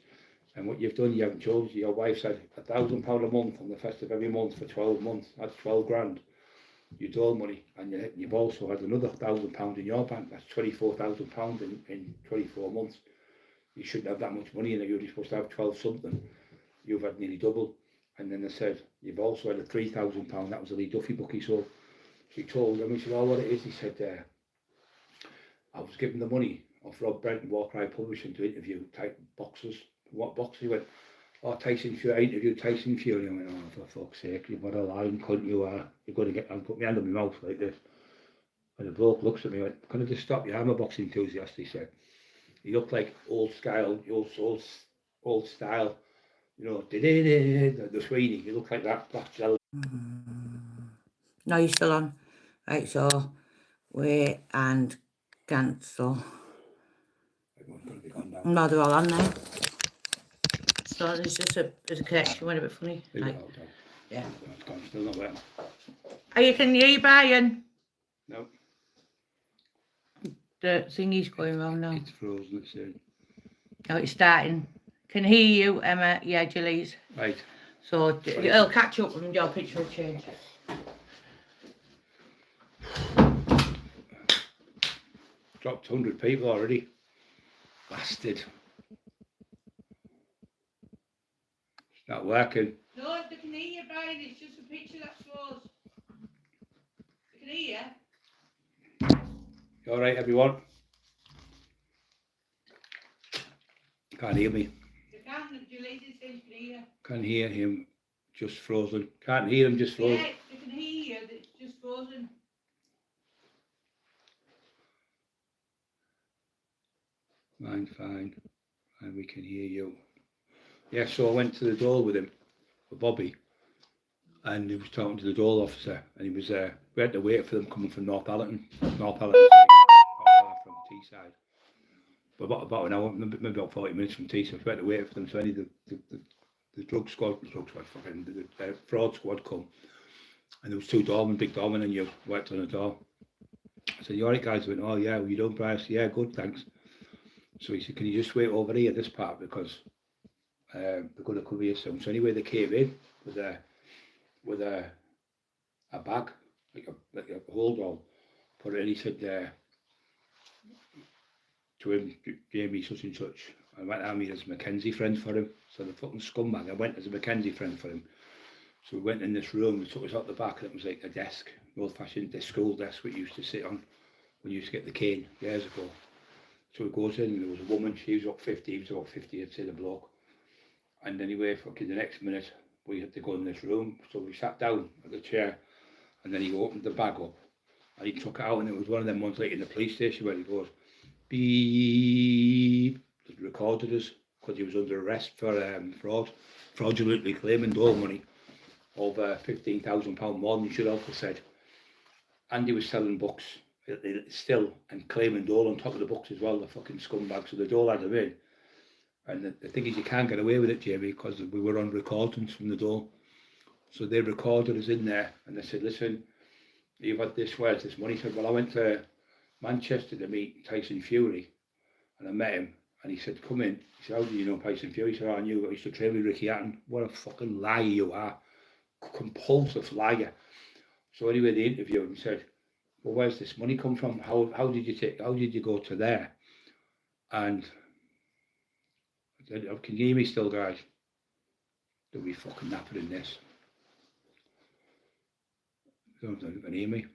and what you've done, you haven't told, your wife said £1,000 a month on the first of every month for 12 months, that's 12 grand, your door money, and you've also had another £1,000 in your bank, that's £24,000 in 24 months, you shouldn't have that much money in it, you're only supposed to have 12 something, you've had nearly double, and then they said, you've also had a £3,000, that was a Lee Duffy book he sold. He told him, he said, oh, what it is, he said, I was given the money off Rob Brent and War Cry Publishing to interview type boxers. What boxer? He went, oh, Tyson Fury, I interviewed Tyson Fury. I went, oh, for fuck's sake, what a lying cunt you are. You're going to get, and put my hand on my mouth like this. And the bloke looks at me and went, can I just stop you? I'm a boxing enthusiast, he said. He looked like old style, you know, the Sweeney. He looked like that, black gel. No, you're still on. Right, so wait and cancel. Everyone's going to be gone now. No, they're all on there. So there's just there's a connection, went a bit funny. Right. Yeah. It's gone, still not working. Are you can hear you, Brian? No. The thingy's going wrong now. It's frozen, it's in. Oh, it's starting. Can hear you, Emma. Yeah, Gillies. Right. So it'll catch up and your picture will change. Dropped 100 people already. Bastard. It's not working. No, they can hear you, Brian. It's just a picture that's froze. They can hear you. You alright, everyone? Can't hear me. They can't. Gillies is saying can hear. Can't hear him. Just frozen. Can't hear him, just frozen. Yeah, they can hear you. It's just frozen. Fine. And we can hear you. Yeah, so I went to the door with him, with Bobby, and he was talking to the door officer, and he was we had to wait for them coming from Northallerton side, not far from Teesside. But about an hour, maybe about 40 minutes from Teesside, we had to wait for them, so any the the fraud squad come, and there was two doormen, big doormen, and you worked on the door. I said, you alright guys? I went, oh yeah, well, you doing, Bryce? Yeah, good, thanks. So he said, can you just wait over here, this part, because they're going to come here soon. So anyway, they came in with a bag, like a hold all, put it in. He said to him, Jamie such and such. I went out as a Mackenzie friend for him. So the fucking scumbag, I went as a Mackenzie friend for him. So we went in this room, they took us out the back, and it was like a desk, an old-fashioned school desk we used to sit on when you used to get the cane years ago. So he goes in, and there was a woman, she was about 50, he was about 50, I'd say the bloke. And anyway, fucking the next minute, we had to go in this room, so we sat down at the chair, and then he opened the bag up, and he took it out, and it was one of them ones like in the police station where he goes, beep, it recorded us, because he was under arrest for fraudulently claiming dole money, over £15,000 more than he should have said. And he was selling books still, and claiming dole on top of the books as well, the fucking scumbag. So the dole had him in. And the thing is, you can't get away with it, Jamie, because we were on recordings from the dole. So they recorded us in there, and they said, listen, you've had this, where's this money? He said, well, I went to Manchester to meet Tyson Fury, and I met him, and he said, come in. He said, how do you know Tyson Fury? He said, oh, I knew I used to train with Ricky Hatton. What a fucking liar you are. Compulsive liar. So anyway, they interviewed him and said, well, where's this money come from? How did you go to there? And I said, oh, can you hear me still, guys? Don't be fucking napping in this. Don't know if you can hear me.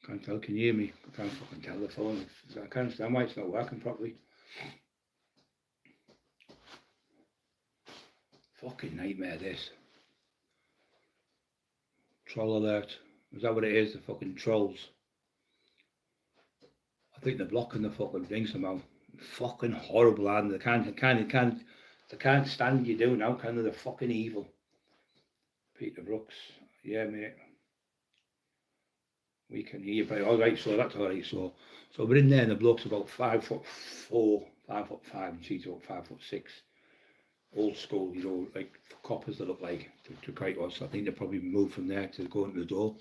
Can't tell, can you hear me? I can't fucking tell the phone. I can't understand why it's not working properly. Fucking nightmare this. Troll alert. Is that what it is? The fucking trolls. I think they're blocking the fucking thing somehow. Fucking horrible, and they can't stand you doing now, can they? They're fucking evil. Peter Brooks. Yeah, mate. We can hear you, but alright, so that's alright. So we're in there, and the bloke's about 5'4", 5'5", and she's about 5'6". Old school, you know, like coppers that look like to quite us. I think they probably moved from there to go into the door.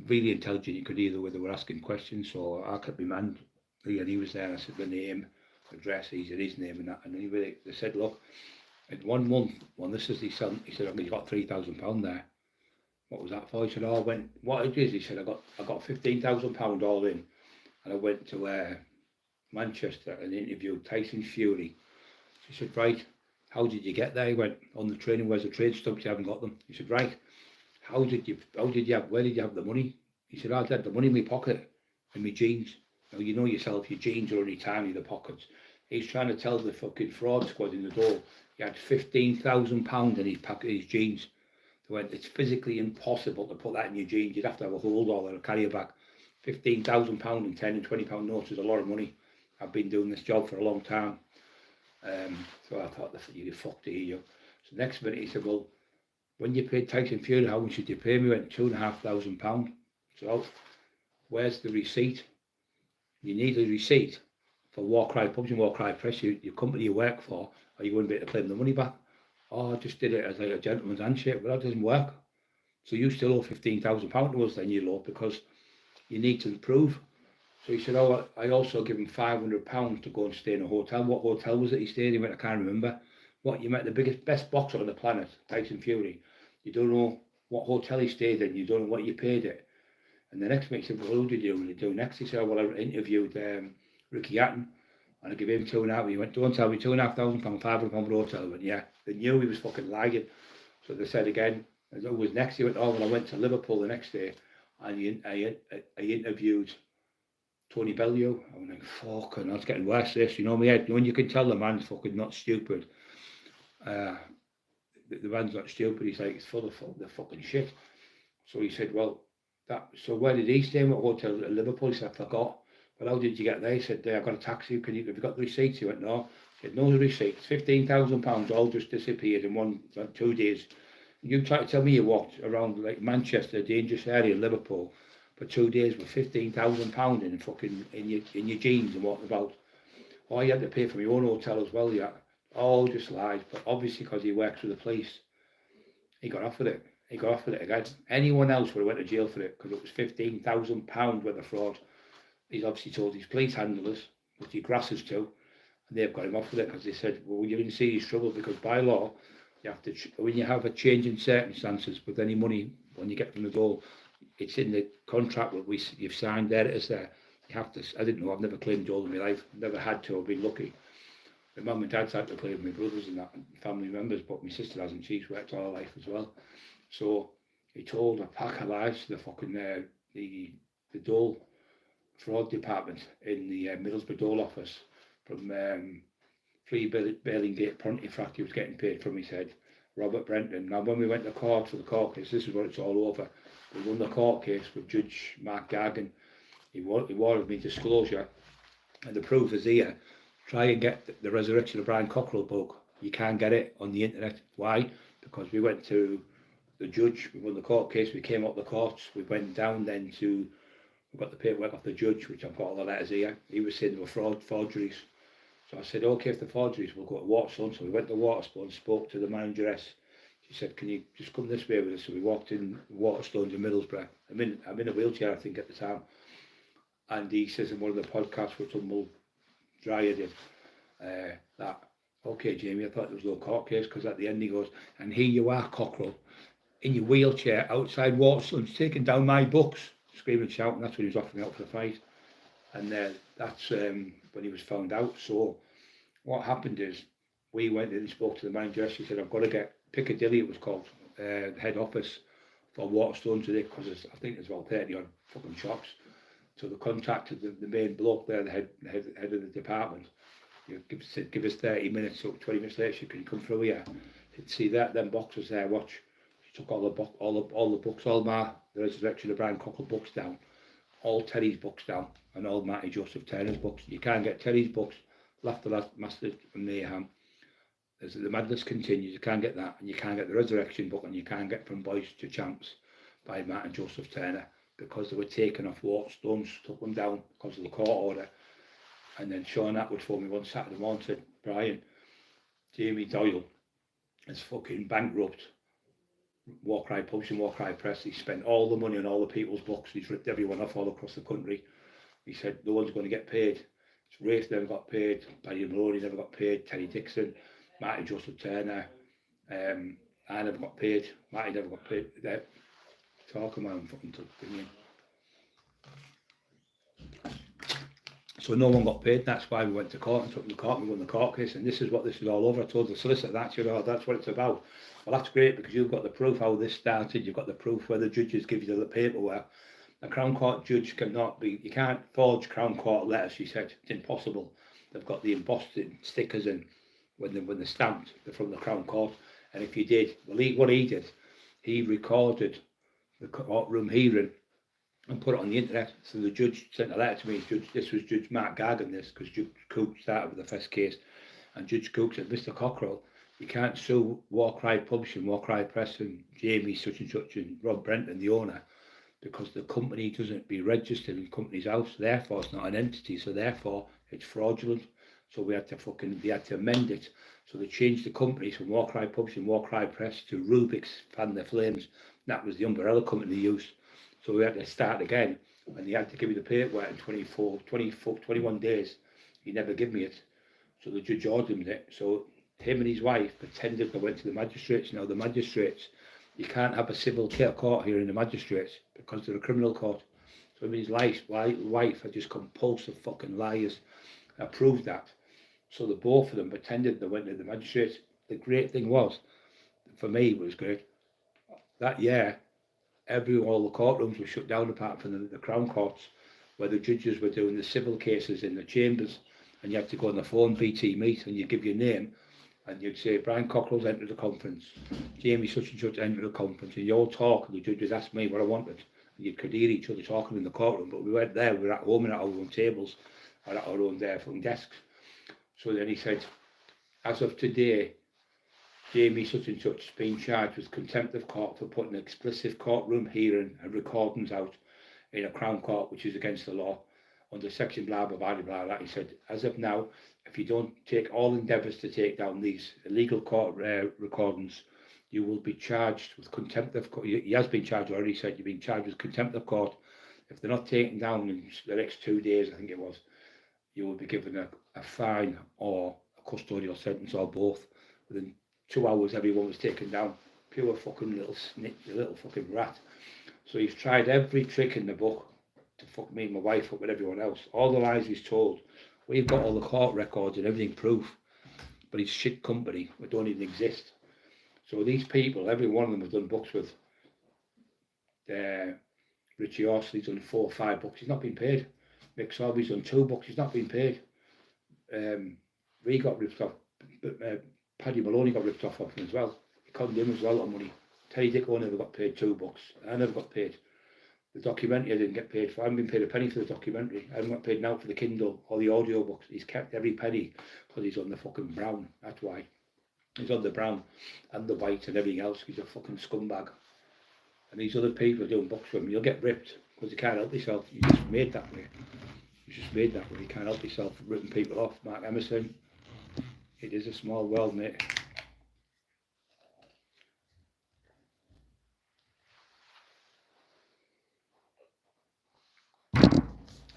Really intelligent, you could hear the way they were asking questions. So I kept my man, and he was there, and I said the name, address, he said his name and that. And anyway, they said, look, in 1 month, when this is his son, he said, I've got £3,000 there. What was that for? He said, oh, what it is, he said, I got £15,000 all in, and I went to Manchester and interviewed Tyson Fury. He said, right, how did you get there? He went, on the training, where's the trade stumps? You haven't got them. He said, right, where did you have the money? He said, I had the money in my pocket, in my jeans. Now, you know yourself, your jeans are only tiny, the pockets. He's trying to tell the fucking fraud squad in the door, he had £15,000 in his pocket, his jeans. They went, it's physically impossible to put that in your jeans. You'd have to have a hold all or a carrier bag. £15,000 in 10 and £20 notes is a lot of money. I've been doing this job for a long time. So I thought, you fucked it, you. So next minute he said, well, when you paid Tyson Fury, how much did you pay me? He went, £2,500. So where's the receipt? You need a receipt for Warcry Pubs and Warcry Press, your company you work for, or you wouldn't be able to claim the money back. Oh, I just did it as like a gentleman's handshake, but that doesn't work. So you still owe £15,000 to us then, you lot, because you need to prove. So he said, oh, I also give him £500 to go and stay in a hotel. What hotel was it he stayed in? He went, I can't remember. What, you met the best boxer on the planet, Tyson Fury. You don't know what hotel he stayed in. You don't know what you paid it. And the next mate said, well, who did you do next? He said, well, I interviewed Ricky Hatton, and I gave him £2,500. He went, don't tell me, £2,500, £500 for the hotel. I went, yeah. They knew he was fucking lying. So they said again, who was next? He went, oh, well, I went to Liverpool the next day, and I interviewed Tony Bellew. I was like, fucking, that's getting worse, this, you know me. When you can tell the man's fucking not stupid, the man's not stupid, he's like, it's full of the fucking shit. So he said, well, so where did he stay? What hotel at Liverpool? He said, I forgot. Well, how did you get there? He said, I got a taxi, have you got the receipts? He went, no. He said, no receipts, £15,000 all just disappeared in 2 days. You try to tell me you walked around like Manchester, a dangerous area, Liverpool, for 2 days with £15,000 in fucking in your jeans and walking about. Oh, you had to pay for your own hotel as well, yeah. All just lies, but obviously because he works with the police, he got off with it. He got off with it again. Anyone else would have went to jail for it because it was £15,000 worth of fraud. He's obviously told his police handlers, which he grasses to, and they've got him off with it because they said, well, you're in serious trouble because by law, you have to, when you have a change in circumstances with any money, when you get from the door, it's in the contract that you've signed, there it is there. You have to, I didn't know, I've never claimed gold in my life, never had to, I've been lucky. My mum and dad's had to claim my brothers and that, and family members, but my sister hasn't, she's worked all her life as well. So he told a pack of lies to the fucking, the Dole fraud department in the Middlesbrough Dole office from Free Bailingate Pontefract. He was getting paid from his head, Robert Brenton. Now when we went to court for the court case, this is what it's all over. We won the court case with Judge Mark Gargan. He wanted me disclosure, and the proof is here. Try and get the Resurrection of Brian Cockerill book. You can't get it on the internet. Why? Because we went to the judge, we won the court case, we came up the courts, we went down then to, we got the paperwork off the judge, which I've got all the letters here. He was saying they were forgeries. So I said, okay, if the forgeries, we'll go to Waterstone. So we went to Waterstone, spoke to the manageress. She said, can you just come this way with us? So we walked in Waterstone to Middlesbrough. I'm in a wheelchair, I think, at the time. And he says in one of the podcasts which Humble Dryer did, that, okay, Jamie, I thought there was no court case, because at the end he goes, and here you are, Cockerill, in your wheelchair outside Waterstone, taking down my books, screaming and shouting. That's when he was offering out for the fight. And that's when he was found out. So what happened is, we went in and spoke to the manager. She said, I've got to get Piccadilly, it was called, the head office for Waterstone today, because I think there's about 30 odd fucking shops. So they contacted the main bloke there, the head of the department. Said, give us 30 minutes. So 20 minutes later, she can come through here. She'd see that, them boxes there, watch. She took all the books, all the Resurrection of Brian Cockerill books down, all Terry's books down, and all Matty Joseph Turner's books. You can't get Terry's books, Laughter, Master and Mayhem. As the madness continues, you can't get that, and you can't get the Resurrection book, and you can't get From Boys to Champs by Matt and Joseph Turner, because they were taken off Waterstones, took them down because of the court order. And then Sean Atwood phoned me one Saturday morning, said, Brian, Jamie Doyle is fucking bankrupt. Warcry Publishing, Warcry Press, he spent all the money on all the people's books, he's ripped everyone off all across the country. He said, no one's going to get paid. Rafe never got paid, Barry Maloney never got paid, Terry Dixon, Marty Joseph Turner, I never got paid, Marty never got paid. Talking about fucking thing. So no one got paid. That's why we went to court and took the court. We won the court case, and this is what this is all over. I told the solicitor that, that's what it's about. Well, that's great, because you've got the proof how this started. You've got the proof where the judges give you the paperwork. A Crown Court judge cannot be. You can't forge Crown Court letters. She said it's impossible. They've got the embossed stickers in when they're stamped. They're from the Crown Court. And if you did, well, what he did, he recorded the courtroom hearing and put it on the internet. So the judge sent a letter to me. This was Judge Mark Gargan, because Judge Cook started with the first case, and Judge Cook said, Mr. Cockerill, you can't sue Warcry Publishing, Warcry Press, and Jamie such and such, and Rob Brenton, the owner, because the company doesn't be registered in Companies House. Therefore, it's not an entity. So therefore, it's fraudulent. So they had to amend it. So they changed the companies from Warcry Publishing, Warcry Press to Rubik's Fan the Flames. That was the umbrella company they used. So we had to start again, and they had to give me the paperwork in 21 days. He never gave me it. So the judge ordered it. So him and his wife pretended they went to the magistrates. Now the magistrates, you can't have a civil court here in the magistrates because they're a criminal court. So him and his wife are just compulsive fucking liars. I proved that. So the both of them pretended they went to the magistrates. The great thing was, for me, it was great. That year, all the courtrooms were shut down apart from the Crown Courts, where the judges were doing the civil cases in the chambers, and you had to go on the phone, BT Meet, and you give your name, and you'd say, Brian Cockerill's entered the conference, Jamie such and such entered the conference, and you all talk, and the judges asked me what I wanted, and you could hear each other talking in the courtroom, but we weren't there, we were at home and at our own tables, or at our own fucking desks. So then he said, as of today, Jamie such and such has been charged with contempt of court for putting explicit courtroom hearing and recordings out in a Crown Court, which is against the law, under section blah blah blah blah blah. He said, as of now, if you don't take all endeavours to take down these illegal court recordings, you will be charged with contempt of court. He has been charged already. He said you've been charged with contempt of court. If they're not taken down in the next 2 days, I think it was, you will be given a fine or a custodial sentence, or both. Within 2 hours, everyone was taken down. Pure fucking little fucking rat. So he's tried every trick in the book to fuck me and my wife up with everyone else. All the lies he's told. We've got all the court records and everything proof. But he's shit company. We don't even exist. So these people, every one of them has done books with. Richie Horsley's done 4 or 5 books. He's not been paid. Mick Sorby's done 2 books. He's not been paid. We got ripped off. Paddy Maloney got ripped off of him as well. He conned him as well on money. Terry Dicko never got paid 2 books. I never got paid. The documentary I didn't get paid for. I haven't been paid a penny for the documentary. I haven't got paid now for the Kindle or the audio books. He's kept every penny because he's on the fucking brown. That's why. He's on the brown and the white and everything else. He's a fucking scumbag. And these other people are doing books for him. You'll get ripped because you can't help yourself. You're just made that way. He's just made that where you can't help yourself from ripping people off. Mark Emerson. It is a small world, mate.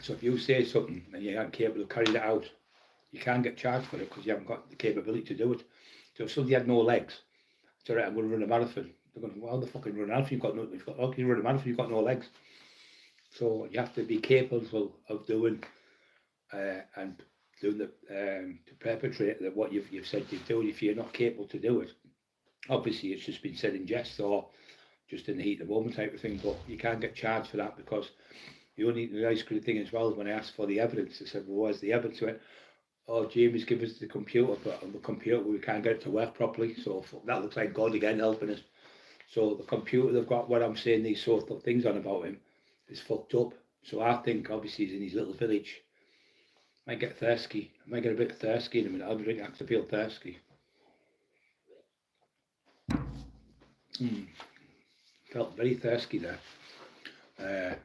So if you say something and you aren't capable of carrying it out, you can't get charged for it because you haven't got the capability to do it. So if somebody had no legs, it's all right, I'm going to run a marathon. They're going, well, the fucking run a marathon, you've got no, you run a marathon, you've got no legs. So you have to be capable of doing and doing the to perpetrate what you've said you'd do. If you're not capable to do it, obviously it's just been said in jest or just in the heat of the moment type of thing. But you can't get charged for that because the nice good thing as well is when I asked for the evidence, they said, well, where's the evidence? I went, oh, Jamie's given us the computer, but on the computer we can't get it to work properly. So that looks like God again helping us. So the computer they've got what I'm saying these sort of things on about him is fucked up. So I think obviously he's in his little village. Might get thirsty. I might get a bit thirsty in a minute. I'll drink that to feel thirsty. Felt very thirsty there.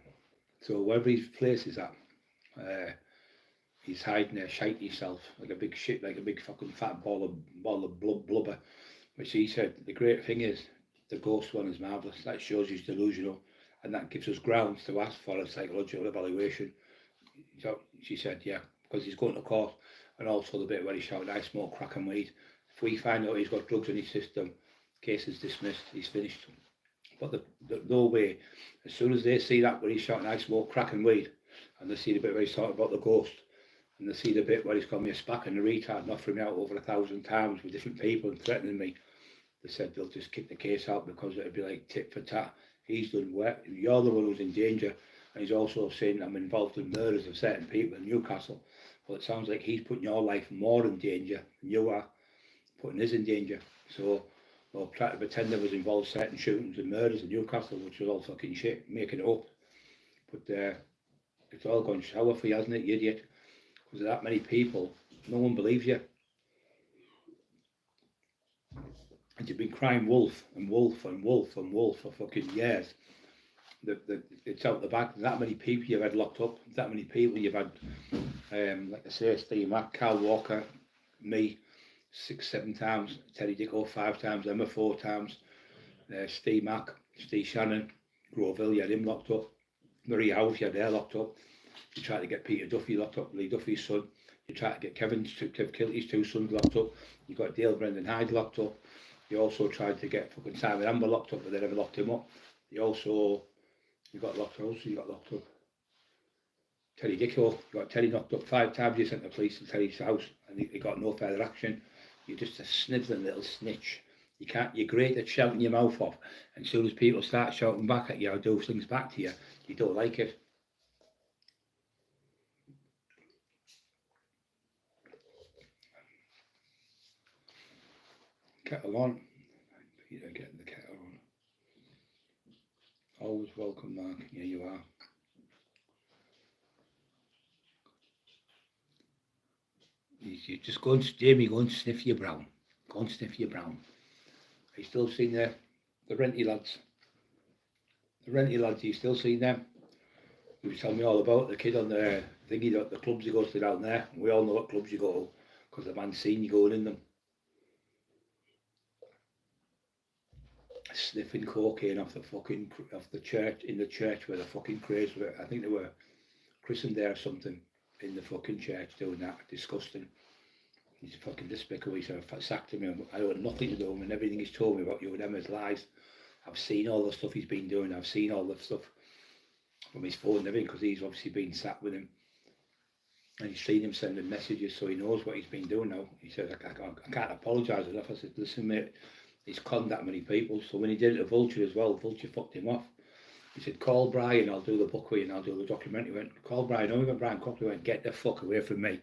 So wherever his place is at, he's hiding there, shite himself like a big shit, like a big fucking fat ball of blubber. Which he said the great thing is the ghost one is marvellous. That shows he's delusional, and that gives us grounds to ask for a psychological evaluation. So she said, yeah, because he's going to court, and also the bit where he shouted, I smoke crack and weed. If we find out he's got drugs in his system, case is dismissed, he's finished. But no way, as soon as they see that where he's shouting, I smoke crack and weed, and they see the bit where he's talking about the ghost, and they see the bit where he's called me a spack and a retard and offering me out over 1,000 times with different people and threatening me, they said they'll just kick the case out because it'd be like tit for tat. He's done work, you're the one who's in danger, and he's also saying I'm involved in murders of certain people in Newcastle. Well, it sounds like he's putting your life more in danger than you are putting his in danger. So we'll try to pretend there was involved certain shootings and murders in Newcastle, which was all fucking shit, making it up. But it's all gone sour for you, hasn't it, you idiot? Because that many people, no one believes you. And you've been crying wolf and wolf and wolf and wolf for fucking years. It's out the back. That many people you've had locked up. That many people you've had, like I say, Steve Mack, Carl Walker, me, 6-7 times, Terry Dicko 5 times, Emma 4 times, Steve Mack, Steve Shannon, Groville, you had him locked up. Marie House, you had her locked up. You tried to get Peter Duffy locked up, Lee Duffy's son. You tried to get Kev Kilty's 2 sons locked up. You got Dale Brendan Hyde locked up. You also tried to get fucking Simon Amber locked up, but they never locked him up. You got locked up, so you got locked up. Terry Dicko, you got Terry knocked up 5 times, you sent the police to Terry's house, and he got no further action. You're just a snivelling little snitch. You're great at shouting your mouth off, and as soon as people start shouting back at you or do things back to you, you don't like it. Kettle on. Peter getting the kettle on. Always welcome, Mark. Here you are. You just go and, Jamie, go and sniff your brown. Go and sniff your brown. Are you still seeing the renty lads? The renty lads, are you still seeing them? You was telling me all about the kid on the thingy, the clubs he goes to down there. We all know what clubs you go to because the man's seen you going in them. Sniffing cocaine off the church, in the church where the fucking craze were. I think they were christened there or something in the fucking church doing that. Disgusting. He's fucking despicable. He said, I sacked him. I want nothing to do with him, and everything he's told me about you and Emma's lies. I've seen all the stuff he's been doing. I've seen all the stuff from his phone and everything because he's obviously been sat with him. And he's seen him sending messages, so he knows what he's been doing now. He said, I can't apologise enough. I said, listen, mate, he's conned that many people. So when he did it to Vulture as well, Vulture fucked him off. He said, call Brian, I'll do the book with you and I'll do the documentary. He went, call Brian. Oh, we got Brian Cockerill. Went, get the fuck away from me.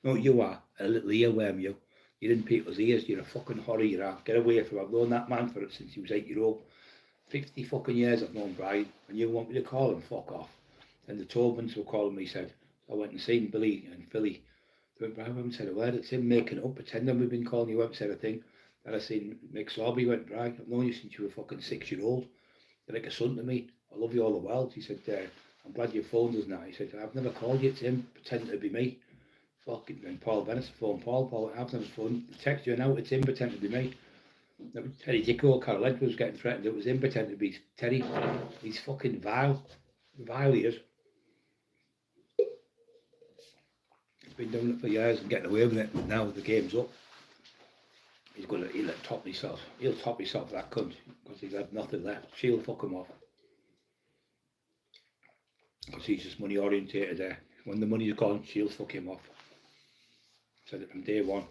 No, you are a little earworm, you. You're in people's ears. You're a fucking horror, you are. Get away from him. I've known that man for it since he was 8-year-old. 50 fucking years I've known Brian. And you want me to call him, fuck off. And the Tobins were calling me, said, I went and seen Billy and Philly. They went, Brian, we haven't said a word. It's him making it up, pretending we've been calling you. We haven't said a thing. Then I seen Mick Sorby, went, Brian, I've known you since you were fucking 6-year-old. You're like a son to me. I love you all the world. He said, I'm glad you phoned us now. He said, I've never called you, it's him, pretending to be me. Fucking, and Paul Bennett phoned Paul, I've never phoned, text you now, it's him, pretending to be me. That was Terry Dicko, Carol Edwards was getting threatened, it was him, pretending to be Terry. He's fucking vile he is. He's been doing it for years and getting away with it, but now the game's up. He'll top himself, that cunt, because he's had nothing left. She'll fuck him off. Because he's just money orientated there. When the money's gone, she'll fuck him off. Said it from day one.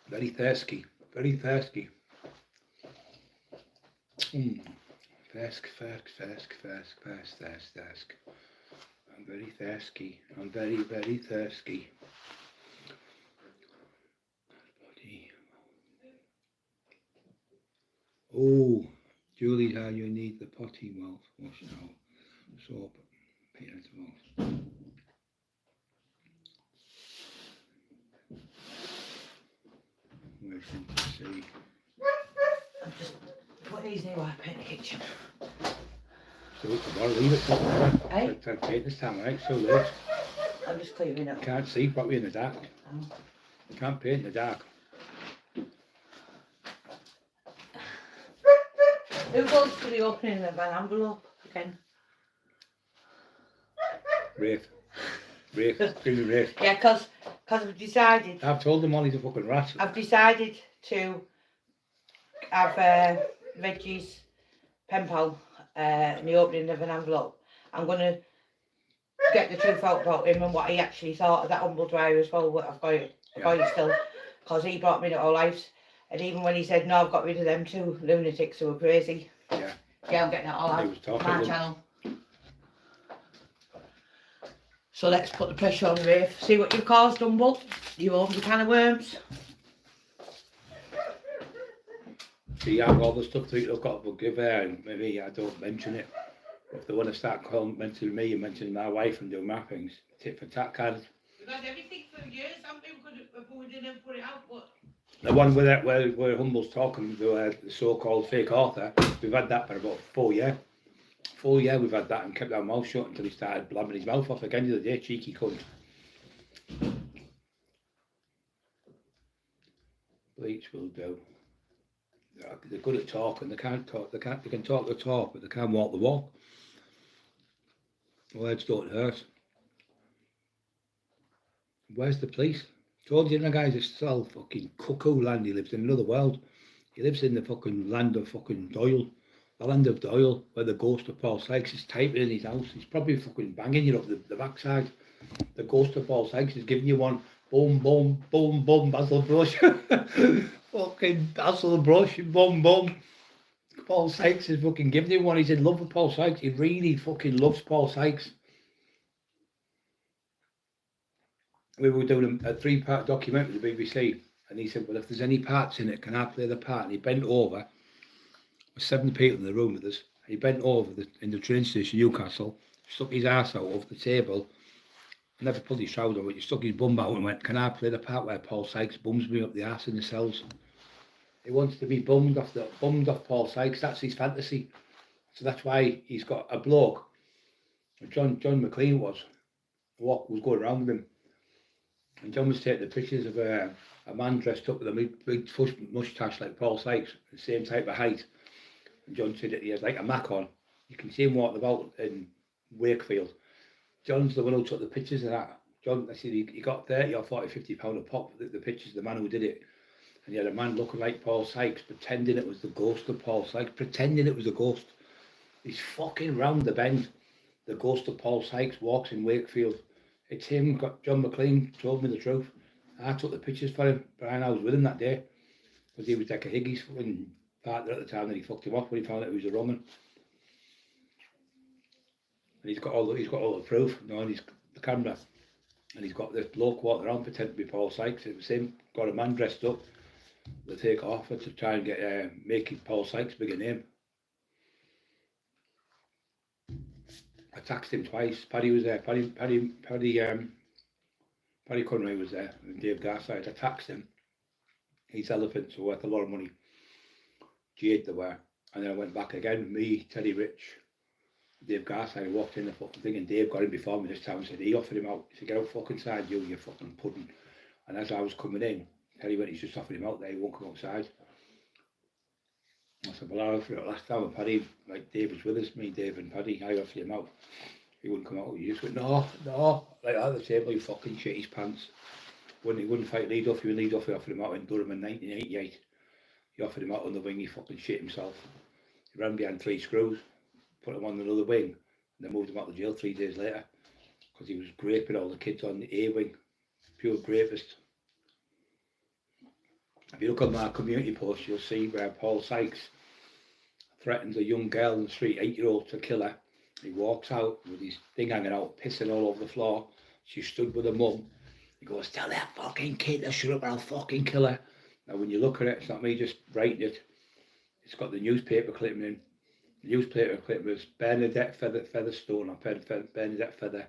Very thirsty. Thirsk. I'm very thirsty. I'm very, very thirsty. Oh, Julie, how you need the potty mouth wash now. Soap, peanut mouth. Waiting to see. I'm just putting these new wipe in the kitchen. So tomorrow, leave it till tomorrow. Hey? Time to take this time, right? So late. I'm just clearing up. Can't see properly in the dark. Oh. Can't paint in the dark. Who goes to the opening of an envelope again? Rafe. Screaming Rafe. Yeah, because I've decided. I've told them all he's a fucking rat. I've decided to have Reggie's pen pal in the opening of an envelope. I'm going to get the truth out about him and what he actually thought of that humble dryer as well. I've got it still, because he brought me to all lives. And even when he said, no, I've got rid of them two lunatics who were crazy. Yeah, I'm getting it all out. My channel. So let's put the pressure on Rafe. See what you've caused, Dumble. You opened a can of worms. See, I have all the stuff that you've got to give her, and maybe I don't mention it. If they want to start mentioning me and mentioning my wife and doing my things, tit for tat kind of. We've had everything for years. Some people could we didn't put it out, but. The one where Humble's talking to the so-called fake author, we've had that for about 4 years. 4 years we've had that and kept our mouth shut until he started blabbing his mouth off again the other day, cheeky cunt. Bleach will do. They're good at talking, they can talk the talk, but they can't walk the walk. Words don't hurt. Where's the police? Told you the guy's a still fucking cuckoo land. He lives in another world. He lives in the fucking land of fucking Doyle. The land of Doyle, where the ghost of Paul Sykes is typing in his house. He's probably fucking banging you up the backside. The ghost of Paul Sykes is giving you one. Boom, boom, boom, boom, Basil Brush. Fucking Basil Brush, boom, boom. Paul Sykes is fucking giving you one. He's in love with Paul Sykes. He really fucking loves Paul Sykes. We were doing a 3-part documentary with the BBC, and he said, well, if there's any parts in it, can I play the part? And he bent over, with 7 people in the room with us. He bent over in the train station, Newcastle, stuck his arse out over the table, never pulled his trouser, but he stuck his bum out and went, can I play the part where Paul Sykes bums me up the arse in the cells? He wants to be bummed off Paul Sykes. That's his fantasy. So that's why he's got a bloke, John McLean was going around with him. And John was taking the pictures of a man dressed up with a big moustache like Paul Sykes, the same type of height. And John said that he had like a Mac on. You can see him walking about in Wakefield. John's the one who took the pictures of that. John, I said he got 30 or 40, 50 pound a pop for the pictures of the man who did it. And he had a man looking like Paul Sykes, pretending it was the ghost of Paul Sykes, pretending it was a ghost. He's fucking round the bend. The ghost of Paul Sykes walks in Wakefield. It's him. John McLean told me the truth. I took the pictures for him, but I was with him that day because he was like a Higgins fucking partner at the time. That he fucked him off when he found out he was a Roman. And he's got all the proof. You know, and he's the camera, and he's got this bloke walking around pretending to be Paul Sykes. It was him. Got a man dressed up. They take offer to try and get making Paul Sykes bigger name. I taxed him twice. Paddy was there. Paddy Conway was there, and Dave Garside. I taxed him. His elephants were worth a lot of money. Jade they were. And then I went back again, me, Teddy Rich, Dave Garside. I walked in the fucking thing and Dave got in before me this time and said, he offered him out. He said, get out fucking side, you fucking pudding. And as I was coming in, Teddy went, he's just offered him out there, he won't come outside. I said, well, I offered it last time with Paddy, like Dave was with us, me, Dave and Paddy, I offered him out. He wouldn't come out, he just went, no, like that at the table, he fucking shit his pants. He wouldn't fight Lee Duffy, when Lee Duffy offered him out in Durham in 1988. He offered him out on the wing, he fucking shit himself. He ran behind 3 screws, put him on another wing, and then moved him out of jail 3 days later, because he was raping all the kids on the A wing, pure rapist. If you look on my community post, you'll see where Paul Sykes threatens a young girl in the street, 8-year-old, to kill her. He walks out with his thing hanging out, pissing all over the floor. She stood with her mum. He goes, tell that fucking kid to shut up or I'll fucking kill her. Now when you look at it, it's not me just writing it. It's got the newspaper clipping in. The newspaper clipping was Bernadette Featherstone or Bernadette Feather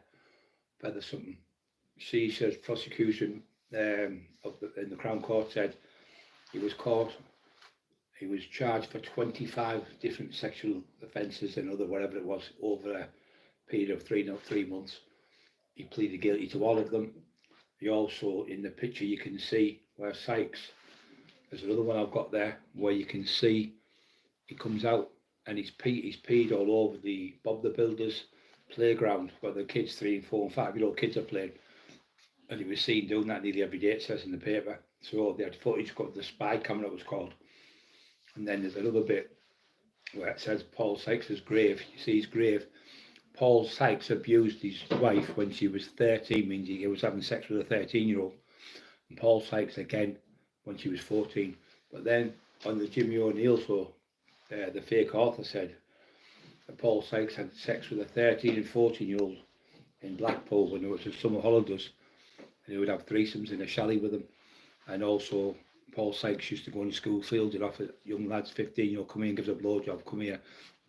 something. She says prosecution in the Crown Court said he was caught. He was charged for 25 different sexual offences and other whatever it was over a period of 3 months. He pleaded guilty to all of them. He also, in the picture you can see where Sykes, there's another one I've got there where you can see he comes out and he's peed all over the Bob the Builder's playground where the kids, 3 and 4 and 5-year-old kids are playing. And he was seen doing that nearly every day, it says in the paper. So they had footage called the spy camera, it was called. And then there's another bit where it says Paul Sykes' grave. You see his grave. Paul Sykes abused his wife when she was 13, means he was having sex with a 13-year-old. And Paul Sykes again when she was 14. But then on the Jimmy O'Neill show, the fake author said that Paul Sykes had sex with a 13 and 14-year-old in Blackpool when it was the summer holidays. And he would have threesomes in a chalet with them. And also Paul Sykes used to go on the school field and offer young lads 15, come here and give us a blowjob, come here,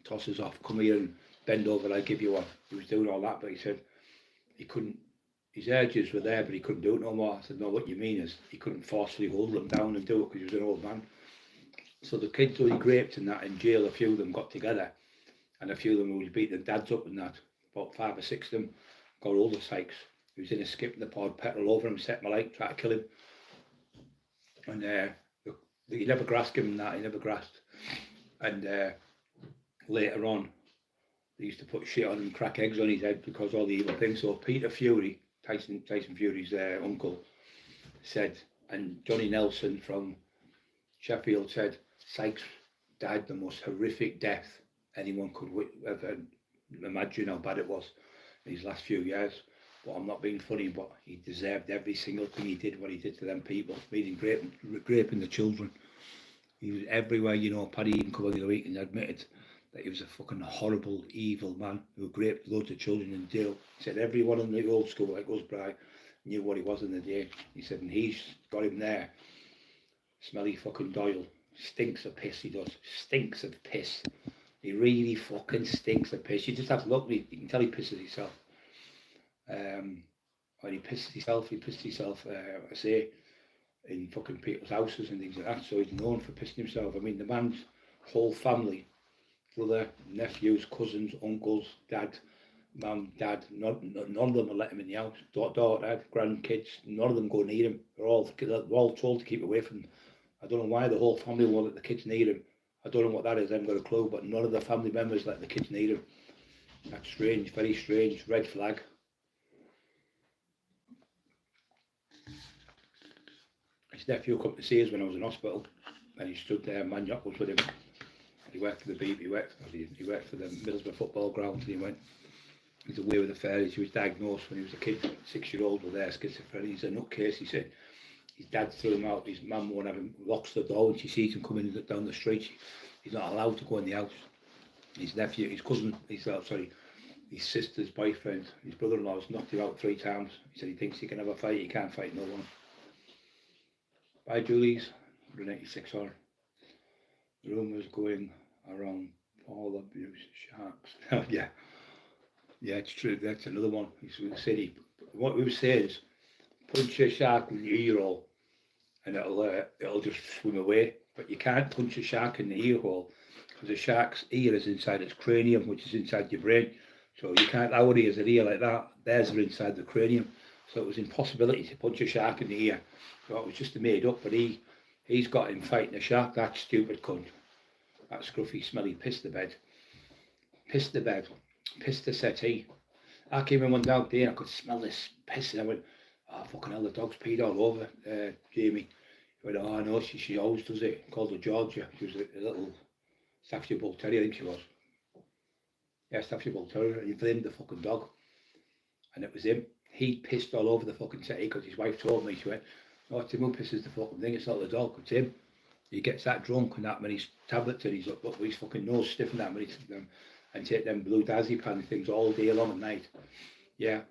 toss us off, come here and bend over, I'll give you one. He was doing all that, but he said he couldn't, his urges were there, but he couldn't do it no more. I said, no, what you mean is he couldn't forcefully hold them down and do it because he was an old man. So the kids who he raped and that in jail, a few of them got together, and a few of them who was beating their dads up and that, about 5 or 6 of them, got hold of Sykes. He was in a skip and they poured petrol over him, set my light, tried to kill him. And he never grasped him and that, he never grasped. And later on, they used to put shit on him, crack eggs on his head because all the evil things. So Peter Fury, Tyson Fury's uncle, said, and Johnny Nelson from Sheffield said, Sykes died the most horrific death anyone could ever imagine how bad it was in his last few years. But I'm not being funny, but he deserved every single thing he did, what he did to them people, meaning raping the children. He was everywhere, Paddy even come on the other week and admitted that he was a fucking horrible, evil man who raped loads of children in jail. He said everyone in the old school, like Usbry, knew what he was in the day. He said, and he's got him there. Smelly fucking Doyle. Stinks of piss, he does. Stinks of piss. He really fucking stinks of piss. You just have to look at me, you can tell he pisses himself. When he pissed himself, I say, in fucking people's houses and things like that, so he's known for pissing himself. I mean, the man's whole family, brother, nephews, cousins, uncles, dad, mum, dad, none of them will let him in the house. Daughter, grandkids, none of them go near him. They're all told to keep away from him. I don't know why the whole family won't let the kids near him. I don't know what that is, I haven't got a clue, but none of the family members let the kids near him. That's strange, very strange, red flag. His nephew come to see us when I was in hospital, and he stood there, Maniac was with him. He worked for the Beep, he worked for the Middlesbrough football ground, and he went, he's away with the fairies. He was diagnosed when he was a kid, 6-year-old with schizophrenia. He's a nutcase, he said. His dad threw him out, his mum won't have him, locks the door when she sees him coming down the street. He's not allowed to go in the house. His nephew, his cousin, his sister's boyfriend, his brother-in-law's knocked him out 3 times. He said he thinks he can have a fight, he can't fight no one. By Julie's, 186 hour. Rumours going around Paul abuse sharks. Yeah, it's true. That's another one. He's in the city. What we were saying is, punch a shark with your ear hole, and it'll just swim away. But you can't punch a shark in the ear hole because a shark's ear is inside its cranium, which is inside your brain. So you can't our ears are ear like that. Theirs are inside the cranium. So it was impossibility to punch a shark in the ear. So it was just made up. But he's got him fighting a shark. That stupid cunt. That scruffy, smelly, pissed the bed. Pissed the bed. Pissed the settee. I came in one down there and I could smell this piss and I went, oh fucking hell, the dog's peed all over Jamie. He went, oh no, she always does it. Called her Georgia. She was a little Staffordshire Bull Terrier, I think she was. Yeah, Staffordshire Bull Terrier. And he blamed the fucking dog. And it was him. He pissed all over the fucking settee because his wife told me, she went, oh, Tim who pisses the fucking thing, it's not the dog, it's him. He gets that drunk and that many tablets and he's up with his fucking nose stiff and that many and take them blue diazepam things all day long at night. Yeah.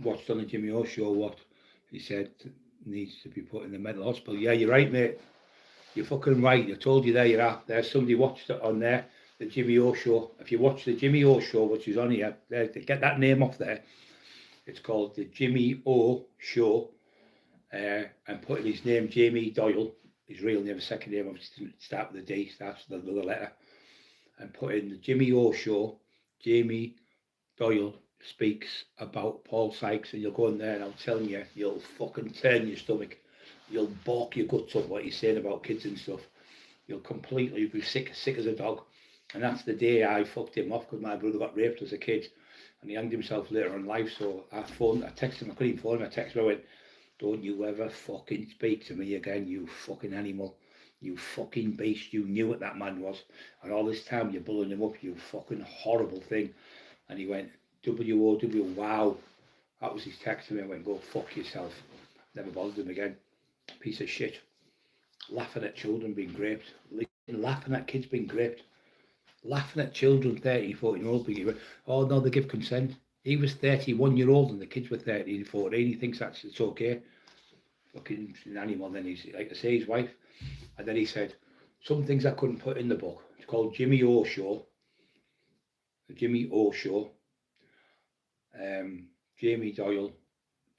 Watched on the Jimmy O show what he said needs to be put in the mental hospital. Yeah, you're right, mate. You're fucking right. I told you there you are. There's somebody watched it on there, the Jimmy O show. If you watch the Jimmy O show, which is on here, there, to get that name off there, it's called the Jimmy O show. And putting his name, Jamie Doyle, his real name, his second name, obviously didn't start with a D, starts with another letter. And put in the Jimmy O show, Jamie Doyle speaks about Paul Sykes, and you'll go in there and I'm telling you, you'll fucking turn your stomach. You'll balk your guts up what he's saying about kids and stuff. You'll completely be sick as a dog. And that's the day I fucked him off because my brother got raped as a kid and he hanged himself later in life. So I texted him, I couldn't even phone him, I texted him, I went, don't you ever fucking speak to me again, you fucking animal. You fucking beast, you knew what that man was. And all this time you're bullying him up, you fucking horrible thing. And he went, W-O-W, wow. That was his text to me. I went, go fuck yourself. Never bothered him again. Piece of shit. Laughing at children being raped. Laughing at kids being raped. Laughing at children, 13, 14-year-old being, oh no, they give consent. He was 31-year-old and the kids were 13, 14. He thinks that's it's okay. Fucking an animal. Then he's, like I say, his wife. And then he said, some things I couldn't put in the book. It's called Jimmy O Show. The Jimmy O Show. Jamie Doyle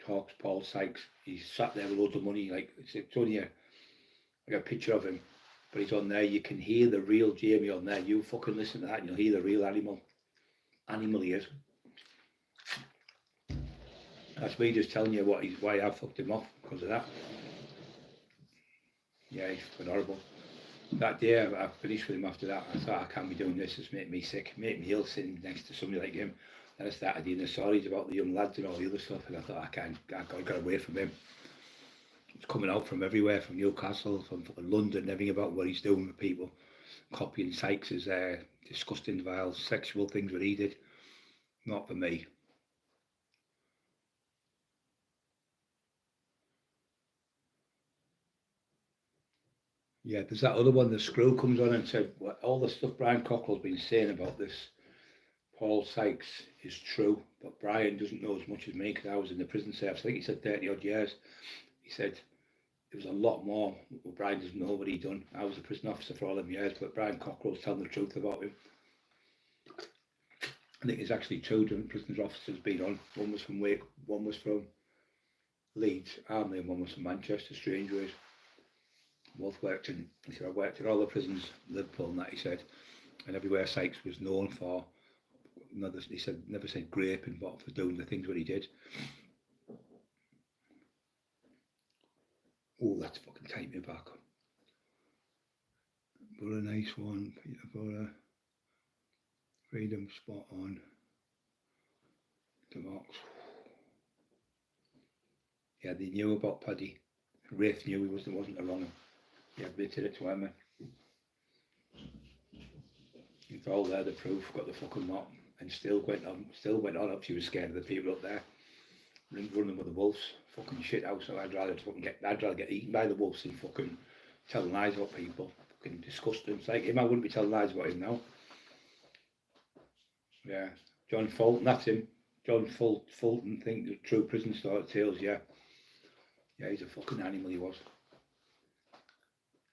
talks Paul Sykes. He's sat there with loads of money, like it's only a picture of him, but he's on there. You can hear the real Jamie on there. You fucking listen to that and you'll hear the real animal he is. That's me just telling you why I fucked him off because of that. Yeah, he's fucking horrible. That day I finished with him after that. I thought I can't be doing this. It's making me sick, making me ill sitting next to somebody like him. Then I started hearing the stories about the young lads and all the other stuff, and I thought I got away from him. It's coming out from everywhere, from Newcastle, from London, everything about what he's doing with people, copying Sykes's disgusting, vile, sexual things that he did. Not for me. Yeah, there's that other one, the Screw comes on and said, well, all the stuff Brian Cockerill's been saying about this Paul Sykes is true, but Brian doesn't know as much as me because I was in the prison service. I think he said 30 odd years. He said it was a lot more. Well, Brian doesn't know what he'd done. I was a prison officer for all them years, but Brian Cockerill's telling the truth about him. I think there's actually two different prison officers been on. One was from Wake, one was from Leeds Army, and one was from Manchester, Strangeways. Both worked in, he said, I worked in all the prisons, Liverpool and that, he said, and everywhere Sykes was known for, he said, never said graping, but for doing the things that he did. Oh, that's fucking tight me back. But a nice one, Peterborough, Freedom, spot on. Demox. Yeah, they knew about Paddy. Rafe knew he wasn't a wrong. He admitted it to Emma. It's all there, the proof, got the fucking mop, and still went on up. She was scared of the people up there. Running with the wolves, fucking shit house. So I'd rather get eaten by the wolves than fucking telling lies about people. Fucking disgusting. It's like him, I wouldn't be telling lies about him now. Yeah, John Fulton, that's him. John Fulton, think the true prison story tales. Yeah, he's a fucking animal. He was.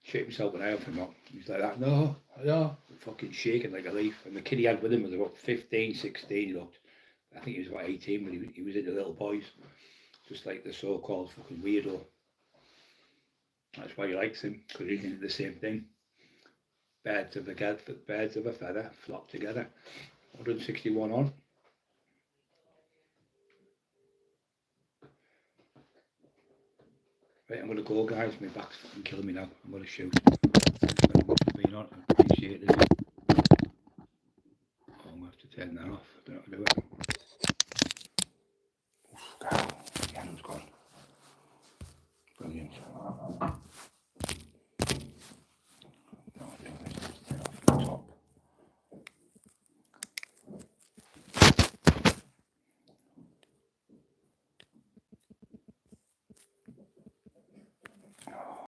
Shake himself when I helped him up. He's like that, no, fucking shaking like a leaf. And the kid he had with him was about 15, 16, he looked. I think he was about 18, but he was into little boys. Just like the so-called fucking weirdo. That's why he likes him, because he's into the same thing. birds of a feather flock together. 161 on. Right, I'm going to go, guys. My back's fucking killing me now. I'm going to shoot. Thanks very much for being on. I appreciate it. Oh, I'm going to have to turn that off. I don't know how to do it.